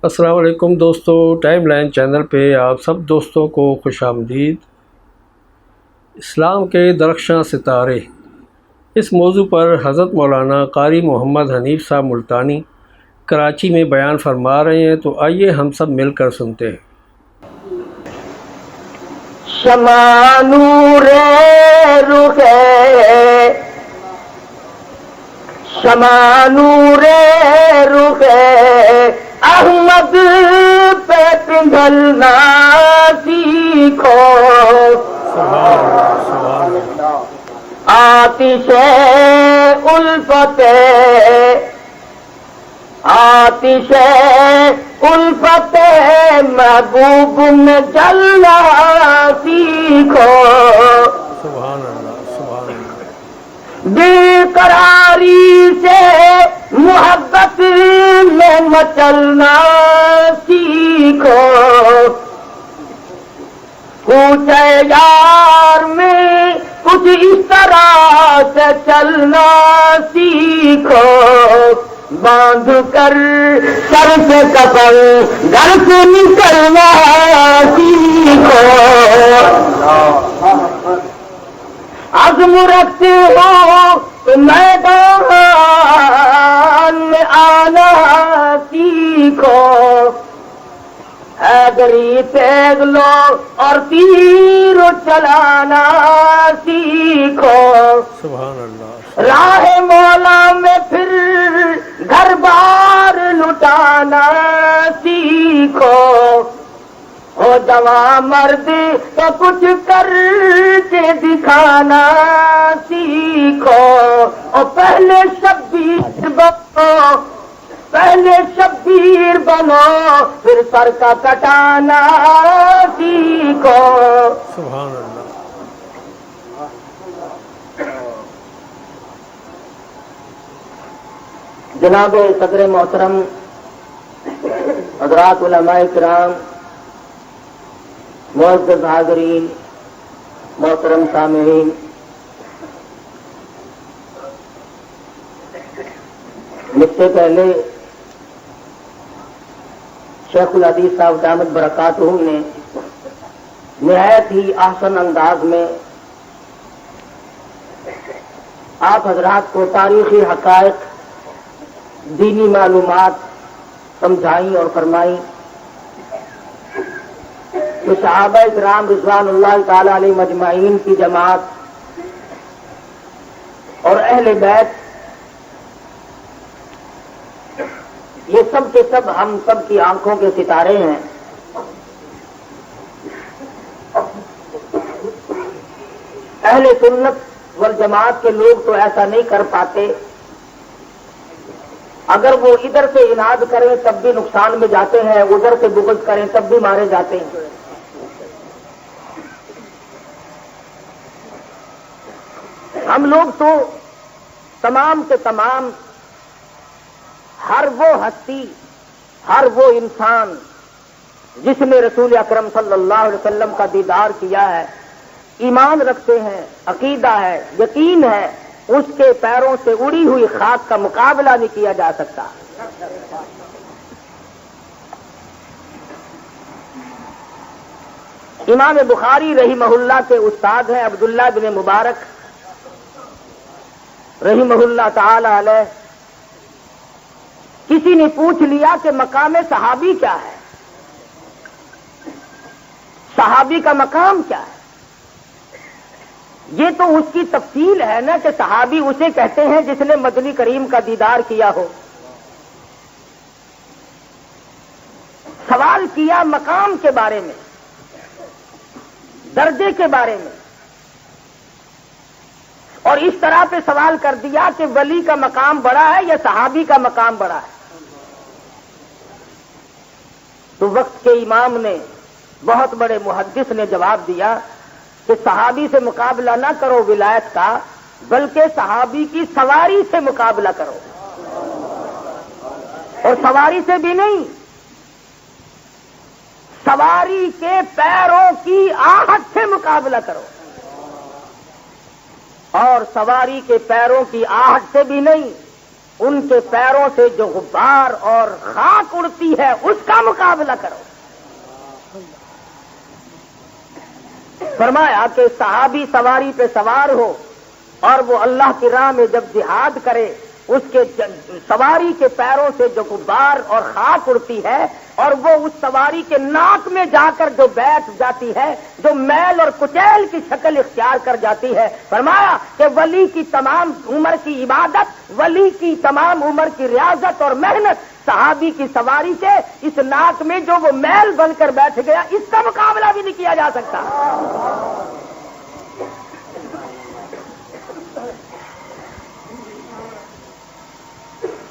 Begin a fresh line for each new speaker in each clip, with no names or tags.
السلام علیکم دوستو، ٹائم لائن چینل پہ آپ سب دوستوں کو خوش آمدید۔ اسلام کے درخشاں ستارے، اس موضوع پر حضرت مولانا قاری محمد حنیف صاحب ملتانی کراچی میں بیان فرما رہے ہیں، تو آئیے ہم سب مل کر سنتے ہیں۔
شمع نور رخ شمع نور رخ احمد پہ پگھلنا سیکھو، آتش الفت آتش الفت محبوب میں جلنا سیکھو،
سبحان اللہ، سبحان اللہ۔
بے قراری سے محبت میں مچلنا سیکھو، کوچے یار میں کچھ اس طرح سے چلنا سیکھو، باندھ کر سر سے کفن گھر سے نکلنا سیکھو، عزم رکھتے ہو تو میدان میں آنا سیکھو، حیدری تیغ لو اور تیر چلانا سیکھو،
سبحان اللہ۔
راہ مولا میں پھر گھر بار لٹانا سیکھو، ہو جوان مرد تو کچھ کر کے دکھانا سیکھو، اور پہلے شبیر بنو پھر سر کا کٹانا سیکھو۔
سبحان اللہ۔
جناب صدر محترم، حضرات علماء کرام، معزز حاضرین، محترم سامعین، مجھ سے پہلے شیخ الحدیث صاحب دامت برکاتہ نے نہایت ہی احسن انداز میں آپ حضرات کو تاریخی حقائق، دینی معلومات سمجھائیں اور فرمائیں کہ صحابہ کرام رضوان اللہ تعالی علیہ مجمعین کی جماعت اور اہل بیت، یہ سب کے سب ہم سب کی آنکھوں کے ستارے ہیں۔ اہل سنت والجماعت کے لوگ تو ایسا نہیں کر پاتے، اگر وہ ادھر سے اناد کریں تب بھی نقصان میں جاتے ہیں، ادھر سے بغض کریں تب بھی مارے جاتے ہیں۔ ہم لوگ تو تمام کے تمام، ہر وہ ہستی، ہر وہ انسان جس نے رسول اکرم صلی اللہ علیہ وسلم کا دیدار کیا ہے، ایمان رکھتے ہیں، عقیدہ ہے، یقین ہے، اس کے پیروں سے اڑی ہوئی خاک کا مقابلہ نہیں کیا جا سکتا۔ امام بخاری رحمہ اللہ کے استاد ہیں عبداللہ بن مبارک رحمہ اللہ تعالی علیہ۔ کسی نے پوچھ لیا کہ مقام صحابی کیا ہے، صحابی کا مقام کیا ہے؟ یہ تو اس کی تفصیل ہے نا کہ صحابی اسے کہتے ہیں جس نے مدنی کریم کا دیدار کیا ہو۔ سوال کیا مقام کے بارے میں، درجے کے بارے میں، اور اس طرح پہ سوال کر دیا کہ ولی کا مقام بڑا ہے یا صحابی کا مقام بڑا ہے؟ تو وقت کے امام نے، بہت بڑے محدث نے جواب دیا کہ صحابی سے مقابلہ نہ کرو ولایت کا، بلکہ صحابی کی سواری سے مقابلہ کرو، اور سواری سے بھی نہیں، سواری کے پیروں کی آہٹ سے مقابلہ کرو، اور سواری کے پیروں کی آہٹ سے بھی نہیں، ان کے پیروں سے جو غبار اور خاک اڑتی ہے اس کا مقابلہ کرو۔ فرمایا کہ صحابی سواری پہ سوار ہو اور وہ اللہ کی راہ میں جب جہاد کرے، اس کے سواری کے پیروں سے جو غبار اور خاک اڑتی ہے اور وہ اس سواری کے ناک میں جا کر جو بیٹھ جاتی ہے، جو میل اور کچیل کی شکل اختیار کر جاتی ہے، فرمایا کہ ولی کی تمام عمر کی عبادت، ولی کی تمام عمر کی ریاضت اور محنت صحابی کی سواری سے اس ناک میں جو وہ میل بن کر بیٹھ گیا، اس کا مقابلہ بھی نہیں کیا جا سکتا۔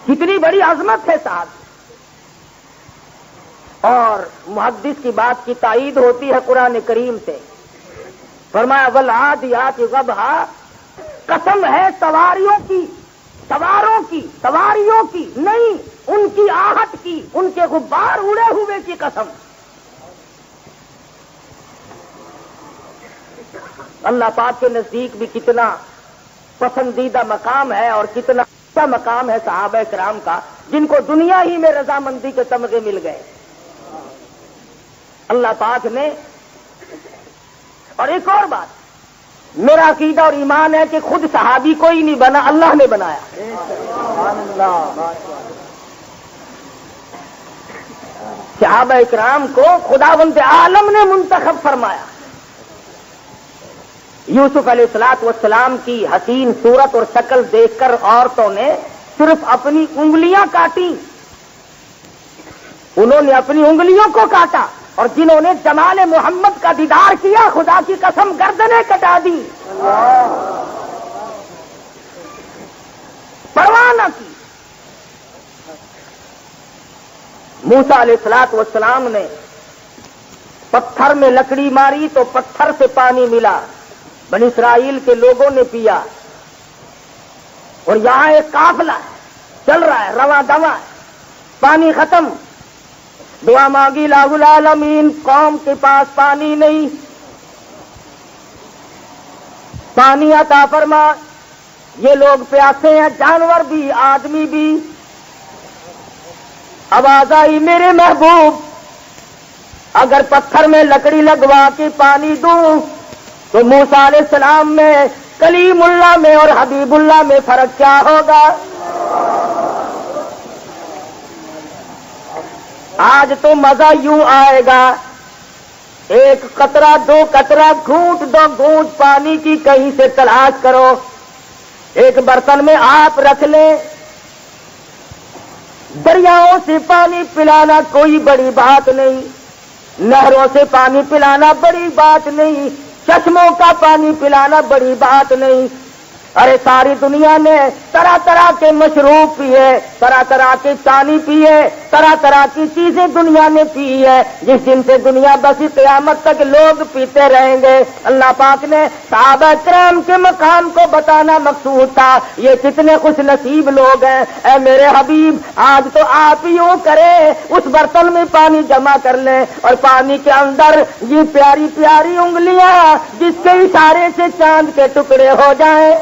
کتنی بڑی عظمت ہے صاحب۔ اور محدث کی بات کی تائید ہوتی ہے قرآن کریم سے، فرمایا والعادیات ضبحا، قسم ہے سواریوں کی، سواروں کی، سواریوں کی نہیں، ان کی آہٹ کی، ان کے غبار اڑے ہوئے کی قسم۔ اللہ پاک کے نزدیک بھی کتنا پسندیدہ مقام ہے اور کتنا اچھا مقام ہے صحابہ کرام کا، جن کو دنیا ہی میں رضامندی کے تمغے مل گئے اللہ پاک نے۔ اور ایک اور بات، میرا عقیدہ اور ایمان ہے کہ خود صحابی کوئی نہیں بنا، اللہ نے بنایا۔ صحابہ کرام کو خداوند عالم نے منتخب فرمایا۔ یوسف علیہ السلام کی حسین صورت اور شکل دیکھ کر عورتوں نے صرف اپنی انگلیاں کاٹی، انہوں نے اپنی انگلیوں کو کاٹا، اور جنہوں نے جمال محمد کا دیدار کیا، خدا کی قسم گردنیں کٹا دی، پرواہ نہ کی۔ موسیٰ علیہ السلام نے پتھر میں لکڑی ماری تو پتھر سے پانی ملا، بنی اسرائیل کے لوگوں نے پیا، اور یہاں ایک قافلہ چل رہا ہے، رواں دواں ہے، پانی ختم، دعا مانگی الہ العالمین، قوم کے پاس پانی نہیں، پانی عطا فرما، یہ لوگ پیاسے ہیں، جانور بھی آدمی بھی۔ آواز آئی میرے محبوب، اگر پتھر میں لکڑی لگوا کے پانی دوں تو موسیٰ علیہ السلام میں، کلیم اللہ میں اور حبیب اللہ میں فرق کیا ہوگا؟ آج تو مزہ یوں آئے گا، ایک قطرہ دو قطرہ، گھونٹ دو گھونٹ پانی کی کہیں سے تلاش کرو، ایک برتن میں آپ رکھ لیں۔ دریاؤں سے پانی پلانا کوئی بڑی بات نہیں، نہروں سے پانی پلانا بڑی بات نہیں، چشموں کا پانی پلانا بڑی بات نہیں۔ ارے ساری دنیا نے طرح طرح کے مشروب پیے، طرح طرح کے پانی پیے، طرح طرح کی چیزیں دنیا نے پی ہے، جس دن سے دنیا بسی قیامت تک لوگ پیتے رہیں گے۔ اللہ پاک نے صحابہ کرام کے مقام کو بتانا مقصود تھا، یہ کتنے خوش نصیب لوگ ہیں۔ اے میرے حبیب، آج تو آپ یوں کریں، اس برتن میں پانی جمع کر لیں، اور پانی کے اندر یہ پیاری پیاری انگلیاں جس کے اشارے سے چاند کے ٹکڑے ہو جائیں،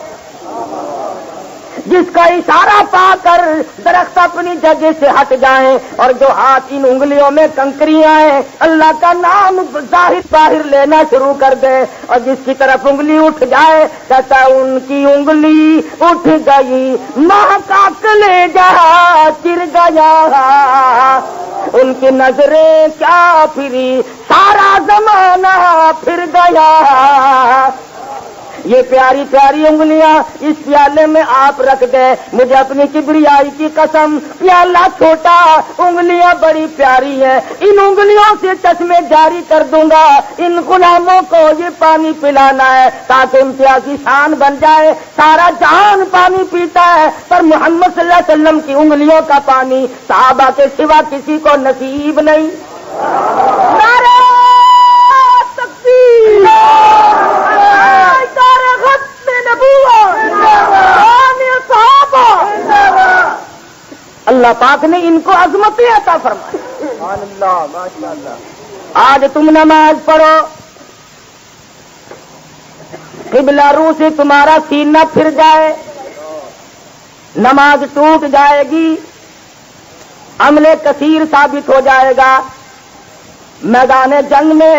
جس کا اشارہ پا کر درخت اپنی جگہ سے ہٹ جائیں، اور جو ہاتھ ان انگلیوں میں کنکریاں ہیں اللہ کا نام ظاہر باہر لینا شروع کر دے، اور جس کی طرف انگلی اٹھ جائے کہتا ان کی انگلی اٹھ گئی، ماں کا کلیجہ چر گیا، ان کی نظریں کیا پھری، سارا زمانہ پھر گیا۔ یہ پیاری پیاری انگلیاں اس پیالے میں آپ رکھ دے، مجھے اپنی کبریائی کی قسم، پیالہ چھوٹا، انگلیاں بڑی پیاری ہیں، ان انگلیوں سے چشمے جاری کر دوں گا، ان غلاموں کو یہ پانی پلانا ہے تاکہ امتیازی شان بن جائے۔ سارا جہان پانی پیتا ہے، پر محمد صلی اللہ علیہ وسلم کی انگلیوں کا پانی صحابہ کے سوا کسی کو نصیب نہیں۔ نعرہ تکبیر، اللہ پاک نے ان کو عظمتیں عطا فرمائی۔ آج تم نماز پڑھو، قبلہ رو سے تمہارا سینہ پھر جائے، نماز ٹوٹ جائے گی، عمل کثیر ثابت ہو جائے گا۔ میدان جنگ میں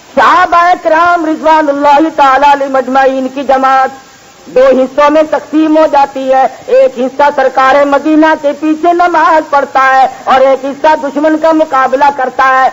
صحابہ کرام رضوان اللہ تعالی علیہ مجمعین کی جماعت دو حصوں میں تقسیم ہو جاتی ہے۔ ایک حصہ سرکار مدینہ کے پیچھے نماز پڑھتا ہے اور ایک حصہ دشمن کا مقابلہ کرتا ہے۔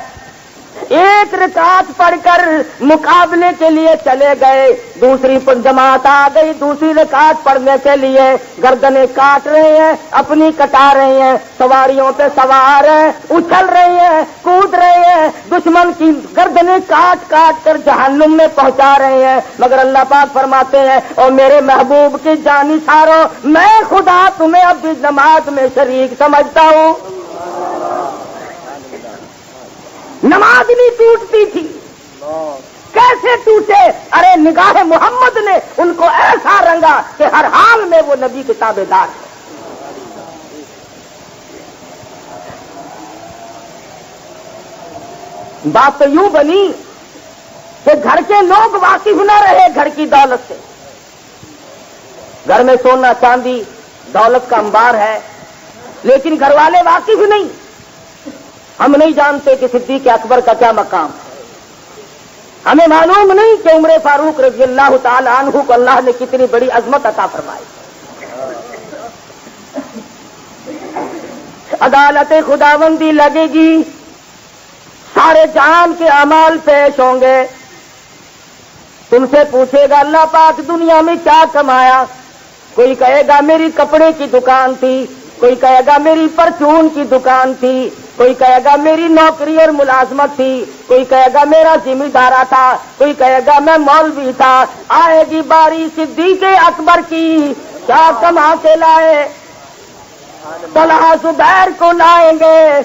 ایک رکعت پڑھ کر مقابلے کے لیے چلے گئے، دوسری جماعت آ گئی دوسری رکعت پڑھنے کے لیے، گردنیں کاٹ رہے ہیں، اپنی کٹا رہے ہیں، سواریوں پہ سوار ہیں، اچھل رہے ہیں، کود رہے ہیں، دشمن کی گردنیں کاٹ کاٹ کر جہنم میں پہنچا رہے ہیں، مگر اللہ پاک فرماتے ہیں اور میرے محبوب کی جانثارو، میں خدا تمہیں اب بھی نماز میں شریک سمجھتا ہوں۔ نماز نہیں ٹوٹتی تھی، کیسے ٹوٹے؟ ارے نگاہ محمد نے ان کو ایسا رنگا کہ ہر حال میں وہ نبی کے تابع دار ہے۔ بات تو یوں بنی کہ گھر کے لوگ واقف نہ رہے گھر کی دولت سے، گھر میں سونا چاندی دولت کا انبار ہے، لیکن گھر والے واقف نہیں۔ ہم نہیں جانتے کہ صدیق اکبر کا کیا مقام ہے، ہمیں معلوم نہیں کہ عمر فاروق رضی اللہ تعالی عنہ کو اللہ نے کتنی بڑی عظمت عطا فرمائی۔ عدالت خداوندی لگے گی، سارے جہان کے اعمال پیش ہوں گے، تم سے پوچھے گا اللہ پاک دنیا میں کیا کمایا؟ کوئی کہے گا میری کپڑے کی دکان تھی، کوئی کہے گا میری پرچون کی دکان تھی، کوئی کہے گا میری نوکری اور ملازمت تھی، کوئی کہے گا میرا ذمہ دارا تھا، کوئی کہے گا میں مولوی تھا۔ آئے گی باری صدیق اکبر کی، کیا کما کے لائے؟ طلحہ زبیر کو لائیں گے،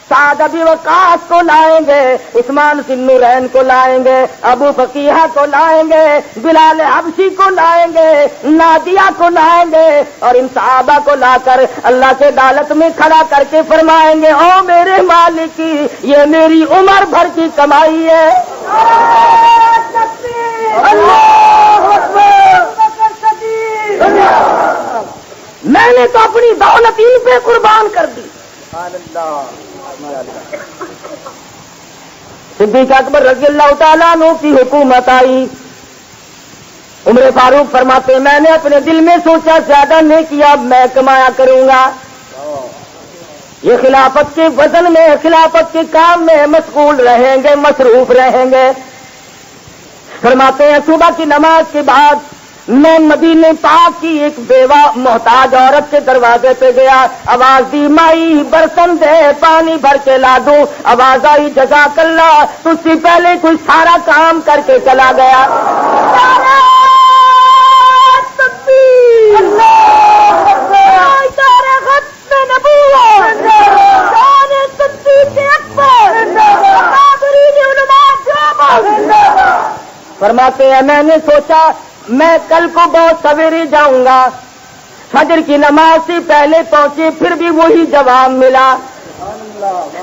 سعد ابی وقاص کو لائیں گے، عثمان ذوالنورین کو لائیں گے، ابو فقیہ کو لائیں گے، بلال حبشی کو لائیں گے، نادیہ کو لائیں گے، اور ان صحابہ کو لا کر اللہ کے عدالت میں کھڑا کر کے فرمائیں گے او میرے مالک یہ میری عمر بھر کی کمائی ہے۔ اللہ اکبر، میں نے تو اپنی دولت ان پہ قربان کر دی۔ صدیق اکبر رضی اللہ تعالیٰ عنہ کی حکومت آئی، عمر فاروق فرماتے میں نے اپنے دل میں سوچا زیادہ نہیں کیا، اب میں کمایا کروں گا، یہ خلافت کے وزن میں خلافت کے کام میں مشغول رہیں گے، مصروف رہیں گے۔ فرماتے ہیں صبح کی نماز کے بعد میں مدینے پاک کی ایک بیوہ محتاج عورت کے دروازے پہ گیا، آواز دی مائی برتن دے پانی بھر کے لا دوں، آواز آئی جزاک اللہ، تجھ سے پہلے کوئی سارا کام کر کے چلا گیا۔ فرماتے ہیں میں نے سوچا میں کل کو بہت سویرے جاؤں گا، فجر کی نماز سے پہلے پہنچے پھر بھی وہی جواب ملا۔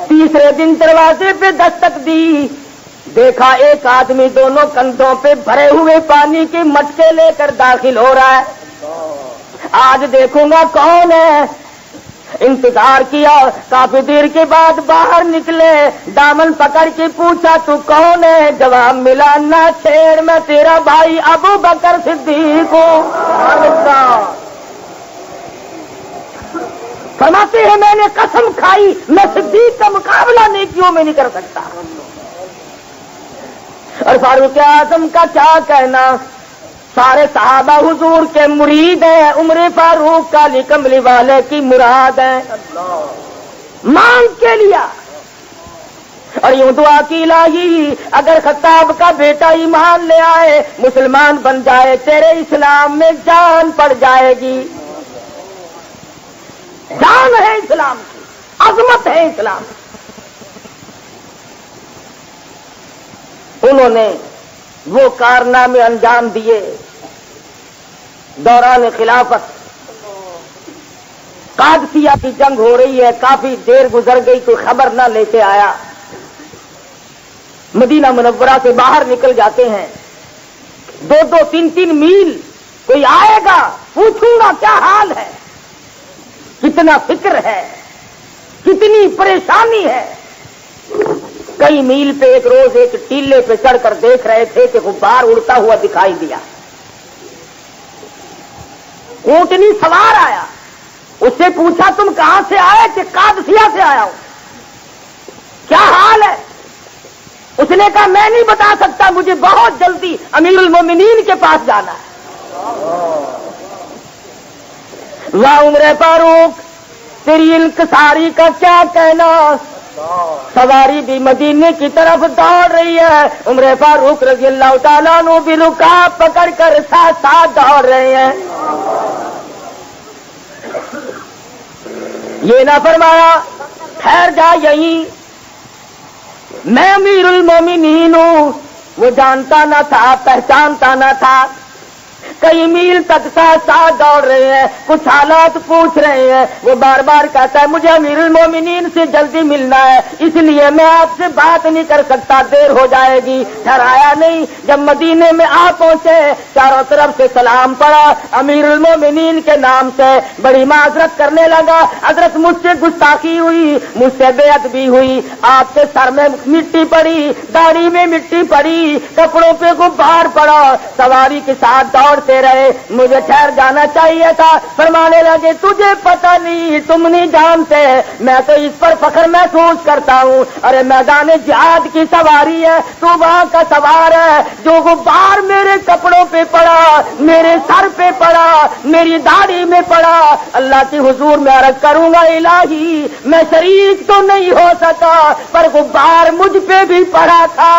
تیسرے دن دروازے پہ دستک دی، دیکھا ایک آدمی دونوں کندھوں پہ بھرے ہوئے پانی کے مٹکے لے کر داخل ہو رہا ہے، آج دیکھوں گا کون ہے۔ انتظار کیا، کافی دیر کے بعد باہر نکلے، دامن پکڑ کے پوچھا تو کون ہے؟ جواب ملا نہ چھیڑ، میں تیرا بھائی ابو بکر صدیق ہوں۔ فرماتے ہیں میں نے قسم کھائی میں صدیق کا مقابلہ نیکیوں میں نہیں کر سکتا۔ اور فاروق اعظم کا کیا کہنا، سارے صحابہ حضور کے مرید ہیں، عمر فاروق کا علی کملی والے کی مراد ہے، مانگ کے لیا اور یوں دعا کی الہی اگر خطاب کا بیٹا ایمان لے آئے مسلمان بن جائے تیرے اسلام میں جان پڑ جائے گی، جان ہے اسلام کی، عظمت ہے اسلام۔ انہوں نے وہ کارنامے انجام دیے دوران خلافت۔ قادسیہ کی جنگ ہو رہی ہے، کافی دیر گزر گئی، کوئی خبر نہ لے کے آیا، مدینہ منورہ سے باہر نکل جاتے ہیں، 2-2 3-3 میل کوئی آئے گا پوچھوں گا کیا حال ہے، کتنا فکر ہے، کتنی پریشانی ہے۔ کئی میل پہ ایک روز ایک ٹیلے پہ چڑھ کر دیکھ رہے تھے کہ غبار اڑتا ہوا دکھائی دیا۔ اونٹنی سوار آیا، اس سے پوچھا تم کہاں سے آئے؟ کہ قادسیہ سے آیا ہوں۔ کیا حال ہے؟ اس نے کہا میں نہیں بتا سکتا، مجھے بہت جلدی امیر المومنین کے پاس جانا ہے۔ واہ عمر فاروق، تیری انکساری کا کیا کہنا، سواری بھی مدینے کی طرف دوڑ رہی ہے، عمر فاروق رضی اللہ تعالیٰ عنہ بھی رکاب پکڑ کر ساتھ ساتھ دوڑ رہے ہیں۔ یہ نہ فرمایا ٹھہر جا یہیں، میں امیر المومنین ہوں۔ وہ جانتا نہ تھا، پہچانتا نہ تھا، کئی میل تک ساتھ ساتھ دوڑ رہے ہیں، کچھ حالات پوچھ رہے ہیں۔ وہ بار بار کہتا ہے مجھے امیر المومنین سے جلدی ملنا ہے، اس لیے میں آپ سے بات نہیں کر سکتا، دیر ہو جائے گی۔ ٹھہرایا نہیں، جب مدینے میں آ پہنچے چاروں طرف سے سلام پڑا امیر المومنین کے نام سے، بڑی معذرت کرنے لگا، حضرت مجھ سے گستاخی ہوئی، مجھ سے بے ادبی ہوئی، آپ کے سر میں مٹی پڑی، داڑھی میں مٹی پڑی، کپڑوں پہ غبار پڑا، سواری کے ساتھ دوڑتے رہے، مجھے ٹھہر جانا چاہیے تھا۔ فرمانے لگے تجھے پتہ نہیں، تم نہیں جانتے، میں تو اس پر فخر محسوس کرتا ہوں۔ ارے میدان جہاد کی سواری ہے، تو وہاں کا سوار ہے، جو غبار میرے کپڑوں پہ پڑا، میرے سر پہ پڑا، میری داڑھی میں پڑا، اللہ کے حضور میں عرض کروں گا الہی میں شریک تو نہیں ہو سکا، پر غبار مجھ پہ بھی پڑا تھا۔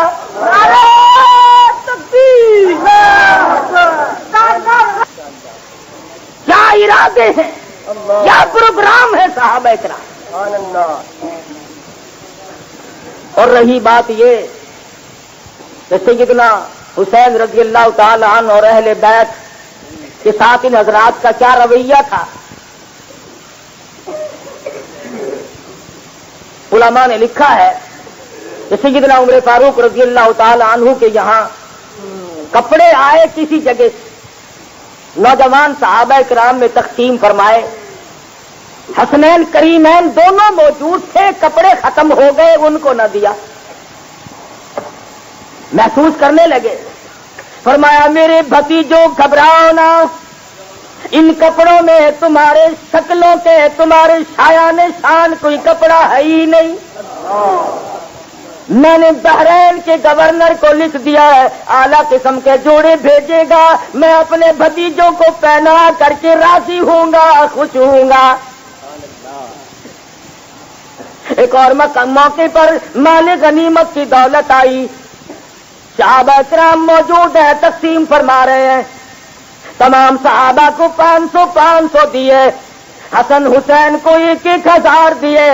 کیا ارادے ہیں، کیا پروگرام ہے صحابہ کرام۔ اور رہی بات یہ کہ سیدنا حسین رضی اللہ تعالی عنہ اور اہل بیت کے ساتھ ان حضرات کا کیا رویہ تھا، علماء نے لکھا ہے کہ سیدنا عمر فاروق رضی اللہ تعالی عنہ کے یہاں کپڑے آئے کسی جگہ سے، نوجوان صحابہ کرام میں تقسیم فرمائے، حسنین کریمین دونوں موجود تھے، کپڑے ختم ہو گئے، ان کو نہ دیا، محسوس کرنے لگے۔ فرمایا میرے بھتیجوں گھبراؤ نہ، ان کپڑوں میں تمہارے شکلوں کے، تمہارے شایان شان کوئی کپڑا ہے ہی نہیں۔ میں نے بحرین کے گورنر کو لکھ دیا ہے، اعلیٰ قسم کے جوڑے بھیجے گا، میں اپنے بھتیجوں کو پہنا کر کے راضی ہوں گا، خوش ہوں گا۔ ایک اور موقع پر مال غنیمت کی دولت آئی، صحابہ کرام موجود ہیں، تقسیم فرما رہے ہیں، تمام صحابہ کو 500 دیے، حسن حسین کو 1000 دیے۔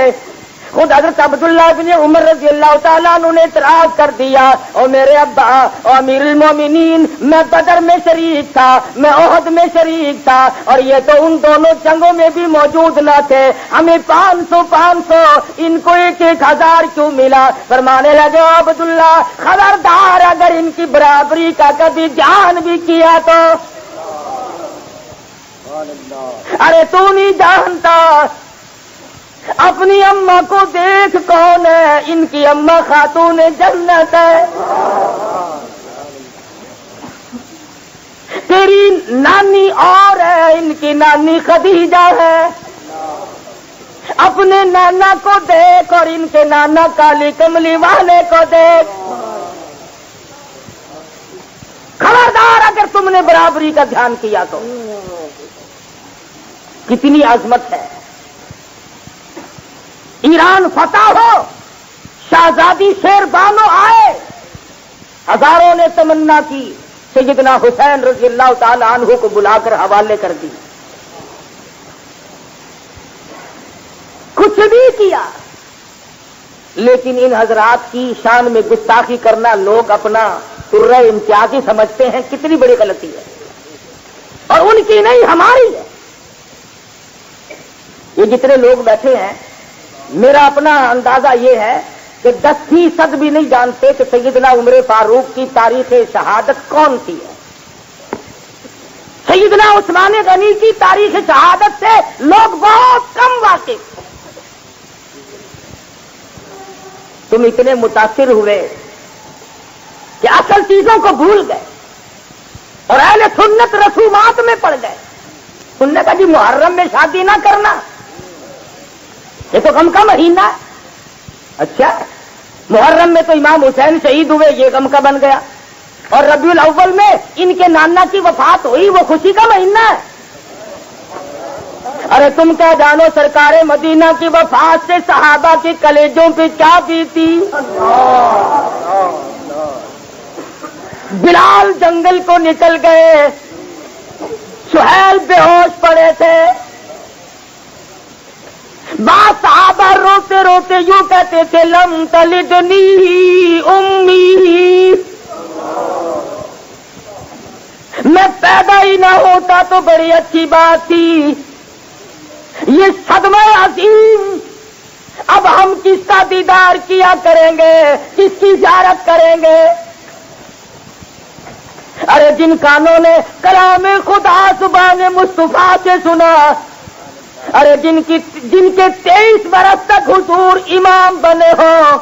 خود حضرت عبداللہ بن عمر رضی اللہ تعالیٰ عنہ نے اعتراض کر دیا، اور میرے ابا اور امیر المومنین، میں بدر میں شریک تھا، میں احد میں شریک تھا، اور یہ تو ان دونوں جنگوں میں بھی موجود نہ تھے، ہمیں 500 ان کو 1000 کیوں ملا؟ فرمانے لگے عبداللہ خبردار، اگر ان کی برابری کا کبھی دھیان بھی کیا تو، ارے تو نہیں جانتا، اپنی اماں کو دیکھ کون ہے، ان کی اماں خاتون جنت ہے، تیری نانی اور ہے، ان کی نانی خدیجہ ہے، اپنے نانا کو دیکھ اور ان کے نانا کالی کملی والے کو دیکھ، خبردار اگر تم نے برابری کا دھیان کیا تو۔ کتنی عظمت ہے، ایران فتح ہو، شہزادی شیر بانو آئے، ہزاروں نے تمنا کی، سیدنا حسین رضی اللہ تعالی عنہ کو بلا کر حوالے کر دی، کچھ بھی کیا، لیکن ان حضرات کی شان میں گستاخی کرنا لوگ اپنا ترہ امتیازی سمجھتے ہیں، کتنی بڑی غلطی ہے، اور ان کی نہیں ہماری ہے۔ یہ جتنے لوگ بیٹھے ہیں، میرا اپنا اندازہ یہ ہے کہ 10% بھی نہیں جانتے کہ سیدنا عمر فاروق کی تاریخ شہادت کون سی ہے۔ سیدنا عثمان غنی کی تاریخ شہادت سے لوگ بہت کم واقف. تم اتنے متاثر ہوئے کہ اصل چیزوں کو بھول گئے اور اہل سنت رسومات میں پڑ گئے. سننے کا جی محرم میں شادی نہ کرنا، یہ تو غم کا مہینہ ہے. اچھا، محرم میں تو امام حسین شہید ہوئے، یہ غم کا بن گیا. اور ربیع الاول میں ان کے نانا کی وفات ہوئی، وہ خوشی کا مہینہ ہے. ارے تم کیا جانو سرکار مدینہ کی وفات سے صحابہ کے کلیجوں پہ کیا بیتی. بلال جنگل کو نکل گئے، سہیل بے ہوش پڑے تھے. بعض صحابہ روتے روتے یوں کہتے تھے لم تلدنی امی، میں پیدا ہی نہ ہوتا تو بڑی اچھی بات تھی. یہ صدمہ عظیم، اب ہم کس کا دیدار کیا کریں گے، کس کی زیارت کریں گے. ارے جن کانوں نے کلام خدا زبان مصطفیٰ سے سنا، ارے جن کے 23 برس تک حضور امام بنے ہوں،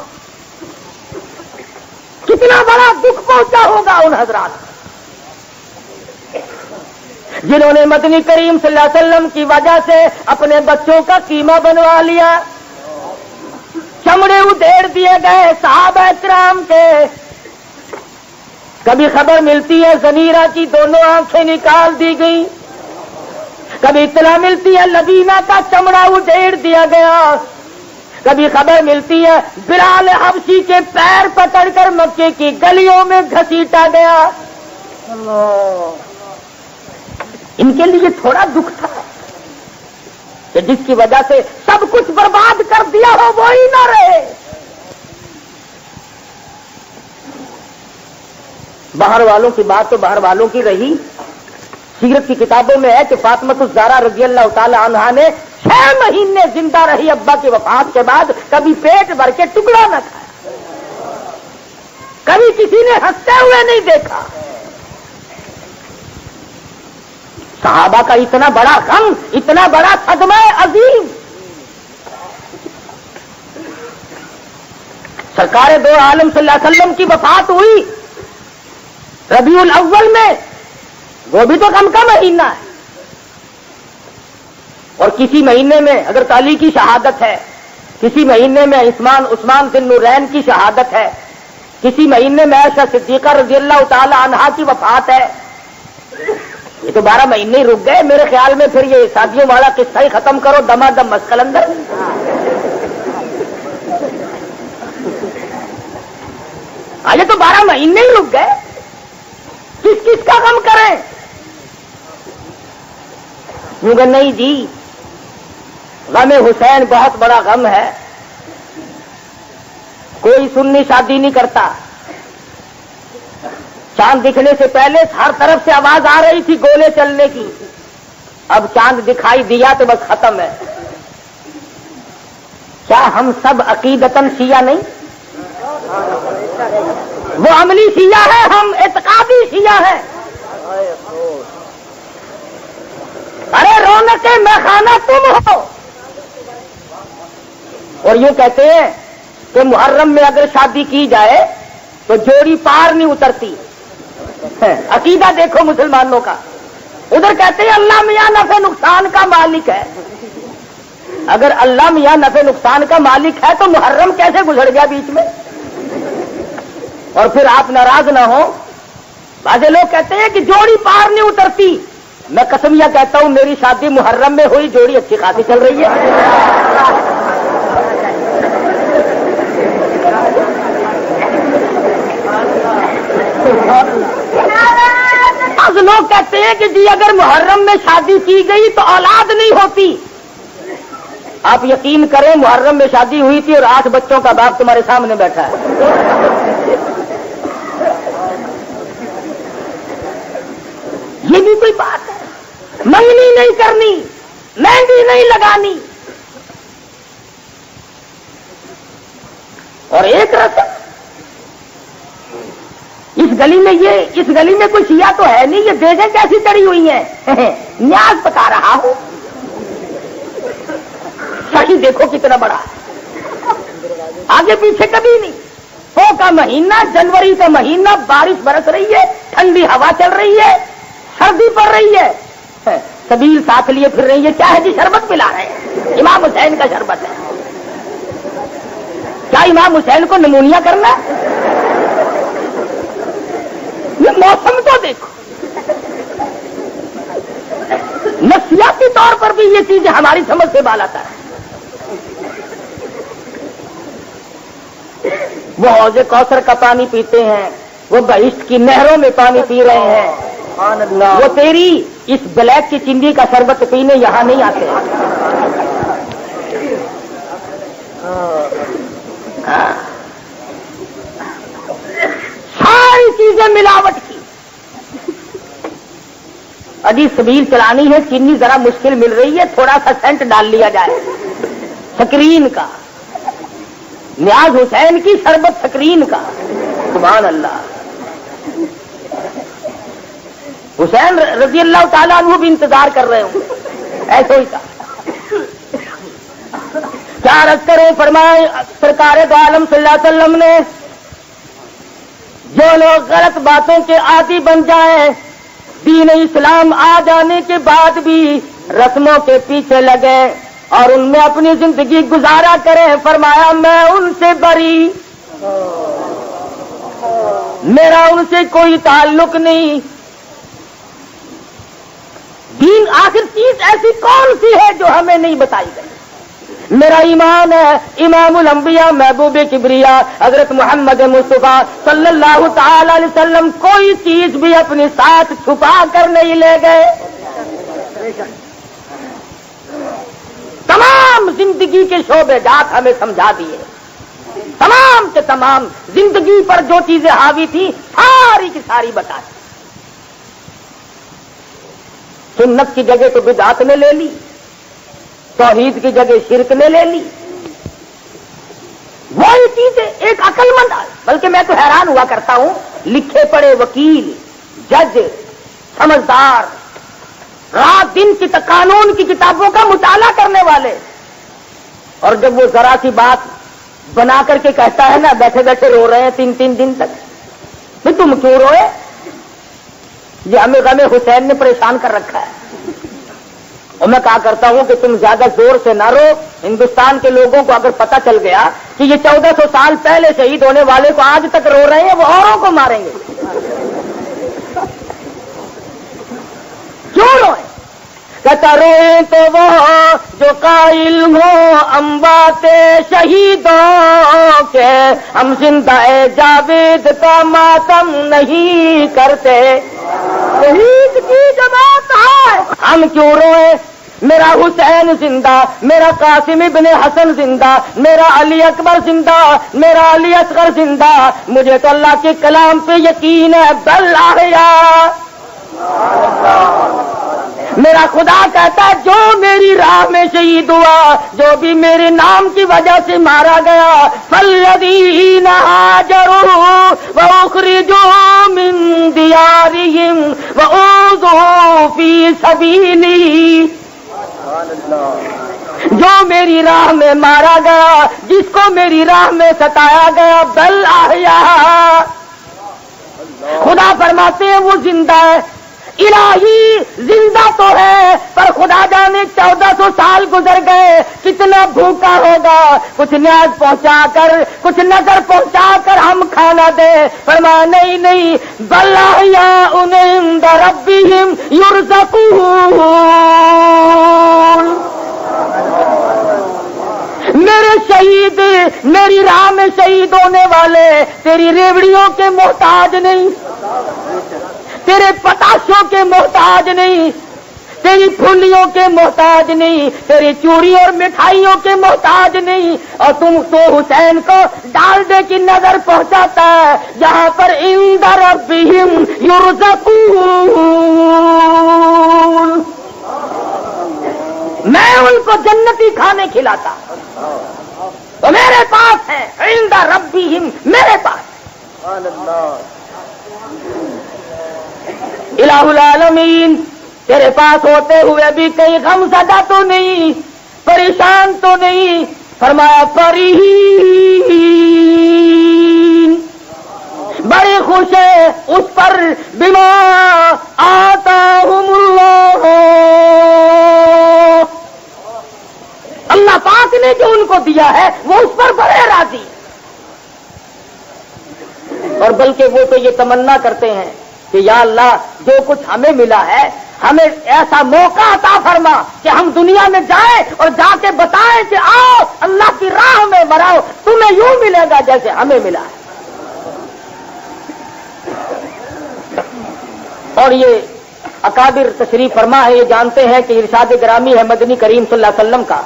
کتنا بڑا دکھ پہنچا ہوگا ان حضرات جنہوں نے مدنی کریم صلی اللہ علیہ وسلم کی وجہ سے اپنے بچوں کا قیمہ بنوا لیا، چمڑے ادھیڑ دیے گئے صحابہ کرام کے. کبھی خبر ملتی ہے زنیرہ کی دونوں آنکھیں نکال دی گئی، کبھی اطلاع ملتی ہے لبینہ کا چمڑا ادھیڑ دیا گیا، کبھی خبر ملتی ہے بلال حبشی کے پیر پکڑ کر مکے کی گلیوں میں گھسیٹا گیا. ان کے لیے تھوڑا دکھ تھا کہ جس کی وجہ سے سب کچھ برباد کر دیا ہو وہی نہ رہے. باہر والوں کی بات تو باہر والوں کی رہی. سیرت کی کتابوں میں ہے کہ فاطمہ الزہرا رضی اللہ تعالی عنہا نے 6 مہینے زندہ رہی ابا کی وفات کے بعد، کبھی پیٹ بھر کے ٹکڑا نہ کھایا، کبھی کسی نے ہنستے ہوئے نہیں دیکھا. صحابہ کا اتنا بڑا غم، اتنا بڑا صدمہ عظیم. سرکار دو عالم صلی اللہ علیہ وسلم کی وفات ہوئی ربیع الاول میں، وہ بھی تو غم کا مہینہ ہے. اور کسی مہینے میں اگر علی کی شہادت ہے، کسی مہینے میں عثمان بن نورین کی شہادت ہے، کسی مہینے میں عائشہ صدیقہ رضی اللہ تعالی عنہا کی وفات ہے. یہ تو 12 مہینے ہی رک گئے. میرے خیال میں پھر یہ شادیوں والا قصہ ہی ختم کرو، دمادم مسکلندر. یہ تو 12 مہینے ہی رک گئے. کس کس کا غم کریں؟ یوں کہ نہیں جی، غم حسین بہت بڑا غم ہے. کوئی سنی شادی نہیں کرتا. چاند دکھنے سے پہلے ہر طرف سے آواز آ رہی تھی گولے چلنے کی، اب چاند دکھائی دیا تو بس ختم ہے. کیا ہم سب عقیدتاً شیعہ نہیں؟ وہ عملی شیعہ ہے، ہم اعتقادی شیعہ ہیں. ارے رونق میخانہ تم ہو. اور یوں کہتے ہیں کہ محرم میں اگر شادی کی جائے تو جوڑی پار نہیں اترتی. عقیدہ دیکھو مسلمانوں کا. ادھر کہتے ہیں اللہ میاں نفع نقصان کا مالک ہے. اگر اللہ میاں نفع نقصان کا مالک ہے تو محرم کیسے گزر گیا بیچ میں؟ اور پھر آپ ناراض نہ ہو، بعض لوگ کہتے ہیں کہ جوڑی پار نہیں اترتی. میں قسمیہ کہتا ہوں میری شادی محرم میں ہوئی، جوڑی اچھی خاصی چل رہی ہے. بعض لوگ کہتے ہیں کہ جی اگر محرم میں شادی کی گئی تو اولاد نہیں ہوتی. آپ یقین کریں محرم میں شادی ہوئی تھی اور 8 بچوں کا باپ تمہارے سامنے بیٹھا ہے. یہ بھی کوئی بات ہے؟ منگنی نہیں کرنی، مہندی نہیں لگانی. اور ایک رسم، اس گلی میں کوئی شیعہ تو ہے نہیں، یہ دیگیں کیسی چڑھی ہوئی ہیں، نیاز پکا رہا ہوں۔ صحیح دیکھو کتنا بڑا ہے، آگے پیچھے کبھی نہیں۔ پو کا مہینہ، جنوری کا مہینہ، بارش برس رہی ہے، ٹھنڈی ہوا چل رہی ہے، سردی پڑ رہی ہے، سبیل ساتھ لیے پھر رہی ہے، کیا ہے جی؟ شربت پلا رہے ہیں، امام حسین کا شربت ہے۔ کیا امام حسین کو نمونیا کرنا ہے؟ یہ موسم تو دیکھو، نفسیاتی طور پر بھی یہ چیزیں ہماری سمجھ سے بالاتر ہے۔ وہ حوض کوثر کا پانی پیتے ہیں، وہ بہشت کی نہروں میں پانی پی رہے ہیں، وہ تیری اس بلیک کی چندی کا شربت پینے یہاں نہیں آتے۔ ساری چیزیں ملاوٹ کی۔ ابھی سبیل چلانی ہے، چینی ذرا مشکل مل رہی ہے، تھوڑا سا سینٹ ڈال لیا جائے سکرین کا، نیاز حسین کی شربت سکرین کا، سبحان اللہ۔ حسین رضی اللہ تعالیٰ عنہ بھی انتظار کر رہے ہوں، ایسے ہی تھا۔ کیا عرض کریں، فرمائے سرکار دو عالم صلی اللہ علیہ وسلم نے، جو لوگ غلط باتوں کے عادی بن جائیں، دین اسلام آ جانے کے بعد بھی رسموں کے پیچھے لگے اور ان میں اپنی زندگی گزارا کریں، فرمایا میں ان سے بری، میرا ان سے کوئی تعلق نہیں۔ دین آخر چیز ایسی کون سی ہے جو ہمیں نہیں بتائی گئی؟ میرا ایمان ہے امام الانبیاء محبوب کبریا حضرت محمد مصطفیٰ صلی اللہ تعالی علیہ وسلم کوئی چیز بھی اپنے ساتھ چھپا کر نہیں لے گئے۔ تمام زندگی کے شعبے جات ہمیں سمجھا دیے، تمام کے تمام زندگی پر جو چیزیں حاوی تھی ساری کی ساری بتا دی۔ سنت کی جگہ تو بدعت نے لے لی، توحید کی جگہ شرک نے لے لی، وہی چیزیں ایک عقل مند، بلکہ میں تو حیران ہوا کرتا ہوں، لکھے پڑھے وکیل، جج، سمجھدار، رات دن کی قانون کی کتابوں کا مطالعہ کرنے والے، اور جب وہ ذرا سی بات بنا کر کے کہتا ہے نا، بیٹھے بیٹھے رو رہے ہیں 3 دن تک۔ نہیں تم کیوں روئے؟ یہ ہمیں غم حسین نے پریشان کر رکھا ہے۔ اور میں کہا کرتا ہوں کہ تم زیادہ زور سے نہ رو، ہندوستان کے لوگوں کو اگر پتہ چل گیا کہ یہ 1400 سال پہلے شہید ہونے والے کو آج تک رو رہے ہیں، وہ اوروں کو ماریں گے۔ کیوں روئے؟ کہتا روئے تو وہ جو قائل ہو اموات شہیدوں کے، ہم زندہ جاوید کا ماتم نہیں کرتے۔ شہید کی جماعت ہے، ہم کیوں روئے؟ میرا حسین زندہ، میرا قاسم ابن حسن زندہ، میرا علی اکبر زندہ، میرا علی اصغر زندہ، مجھے تو اللہ کے کلام پہ یقین ہے، بل احیاء۔ میرا خدا کہتا ہے جو میری راہ میں شہید ہوا، جو بھی میرے نام کی وجہ سے مارا گیا، فالذین ہاجروا واخرجوا من دیارہم واوذوا فی سبیلی، جو میری راہ میں مارا گیا، جس کو میری راہ میں ستایا گیا، بل احیاء، خدا فرماتے ہیں وہ زندہ ہے۔ الہی زندہ تو ہے، پر خدا جانے 1400 سال گزر گئے، کتنا بھوکا ہوگا، کچھ نیاز پہنچا کر، کچھ نظر پہنچا کر ہم کھانا دے۔ فرمایا نہیں، بل احیاء عند ربہم یرزقون، میرے شہید، میری راہ میں شہید ہونے والے تیری ریوڑیوں کے محتاج نہیں، تیرے پتاشوں کے محتاج نہیں، تیری پھلیوں کے محتاج نہیں، تیری چوڑی اور مٹھائیوں کے محتاج نہیں، اور تم تو حسین کو ڈالنے کی نظر پہنچاتا ہے جہاں پر عند ربہم یرزقون، میں ان کو جنتی کھانے کھلاتا، تو میرے پاس ہے عند ربہم، میرے پاس۔ الہ العالمین تیرے پاس ہوتے ہوئے بھی کہیں غم زدہ تو نہیں، پریشان تو نہیں؟ فرمایا فرحین، بڑے خوش ہے اس پر بما آتاہم اللہ، اللہ پاک نے جو ان کو دیا ہے وہ اس پر بڑے راضی ہیں، اور بلکہ وہ تو یہ تمنا کرتے ہیں کہ یا اللہ جو کچھ ہمیں ملا ہے ہمیں ایسا موقع عطا فرما کہ ہم دنیا میں جائیں اور جا کے بتائیں کہ آؤ اللہ کی راہ میں بڑھاؤ، تمہیں یوں ملے گا جیسے ہمیں ملا ہے۔ اور یہ اکابر تشریف فرما ہے، یہ جانتے ہیں کہ ارشاد گرامی ہے مدنی کریم صلی اللہ علیہ وسلم کا،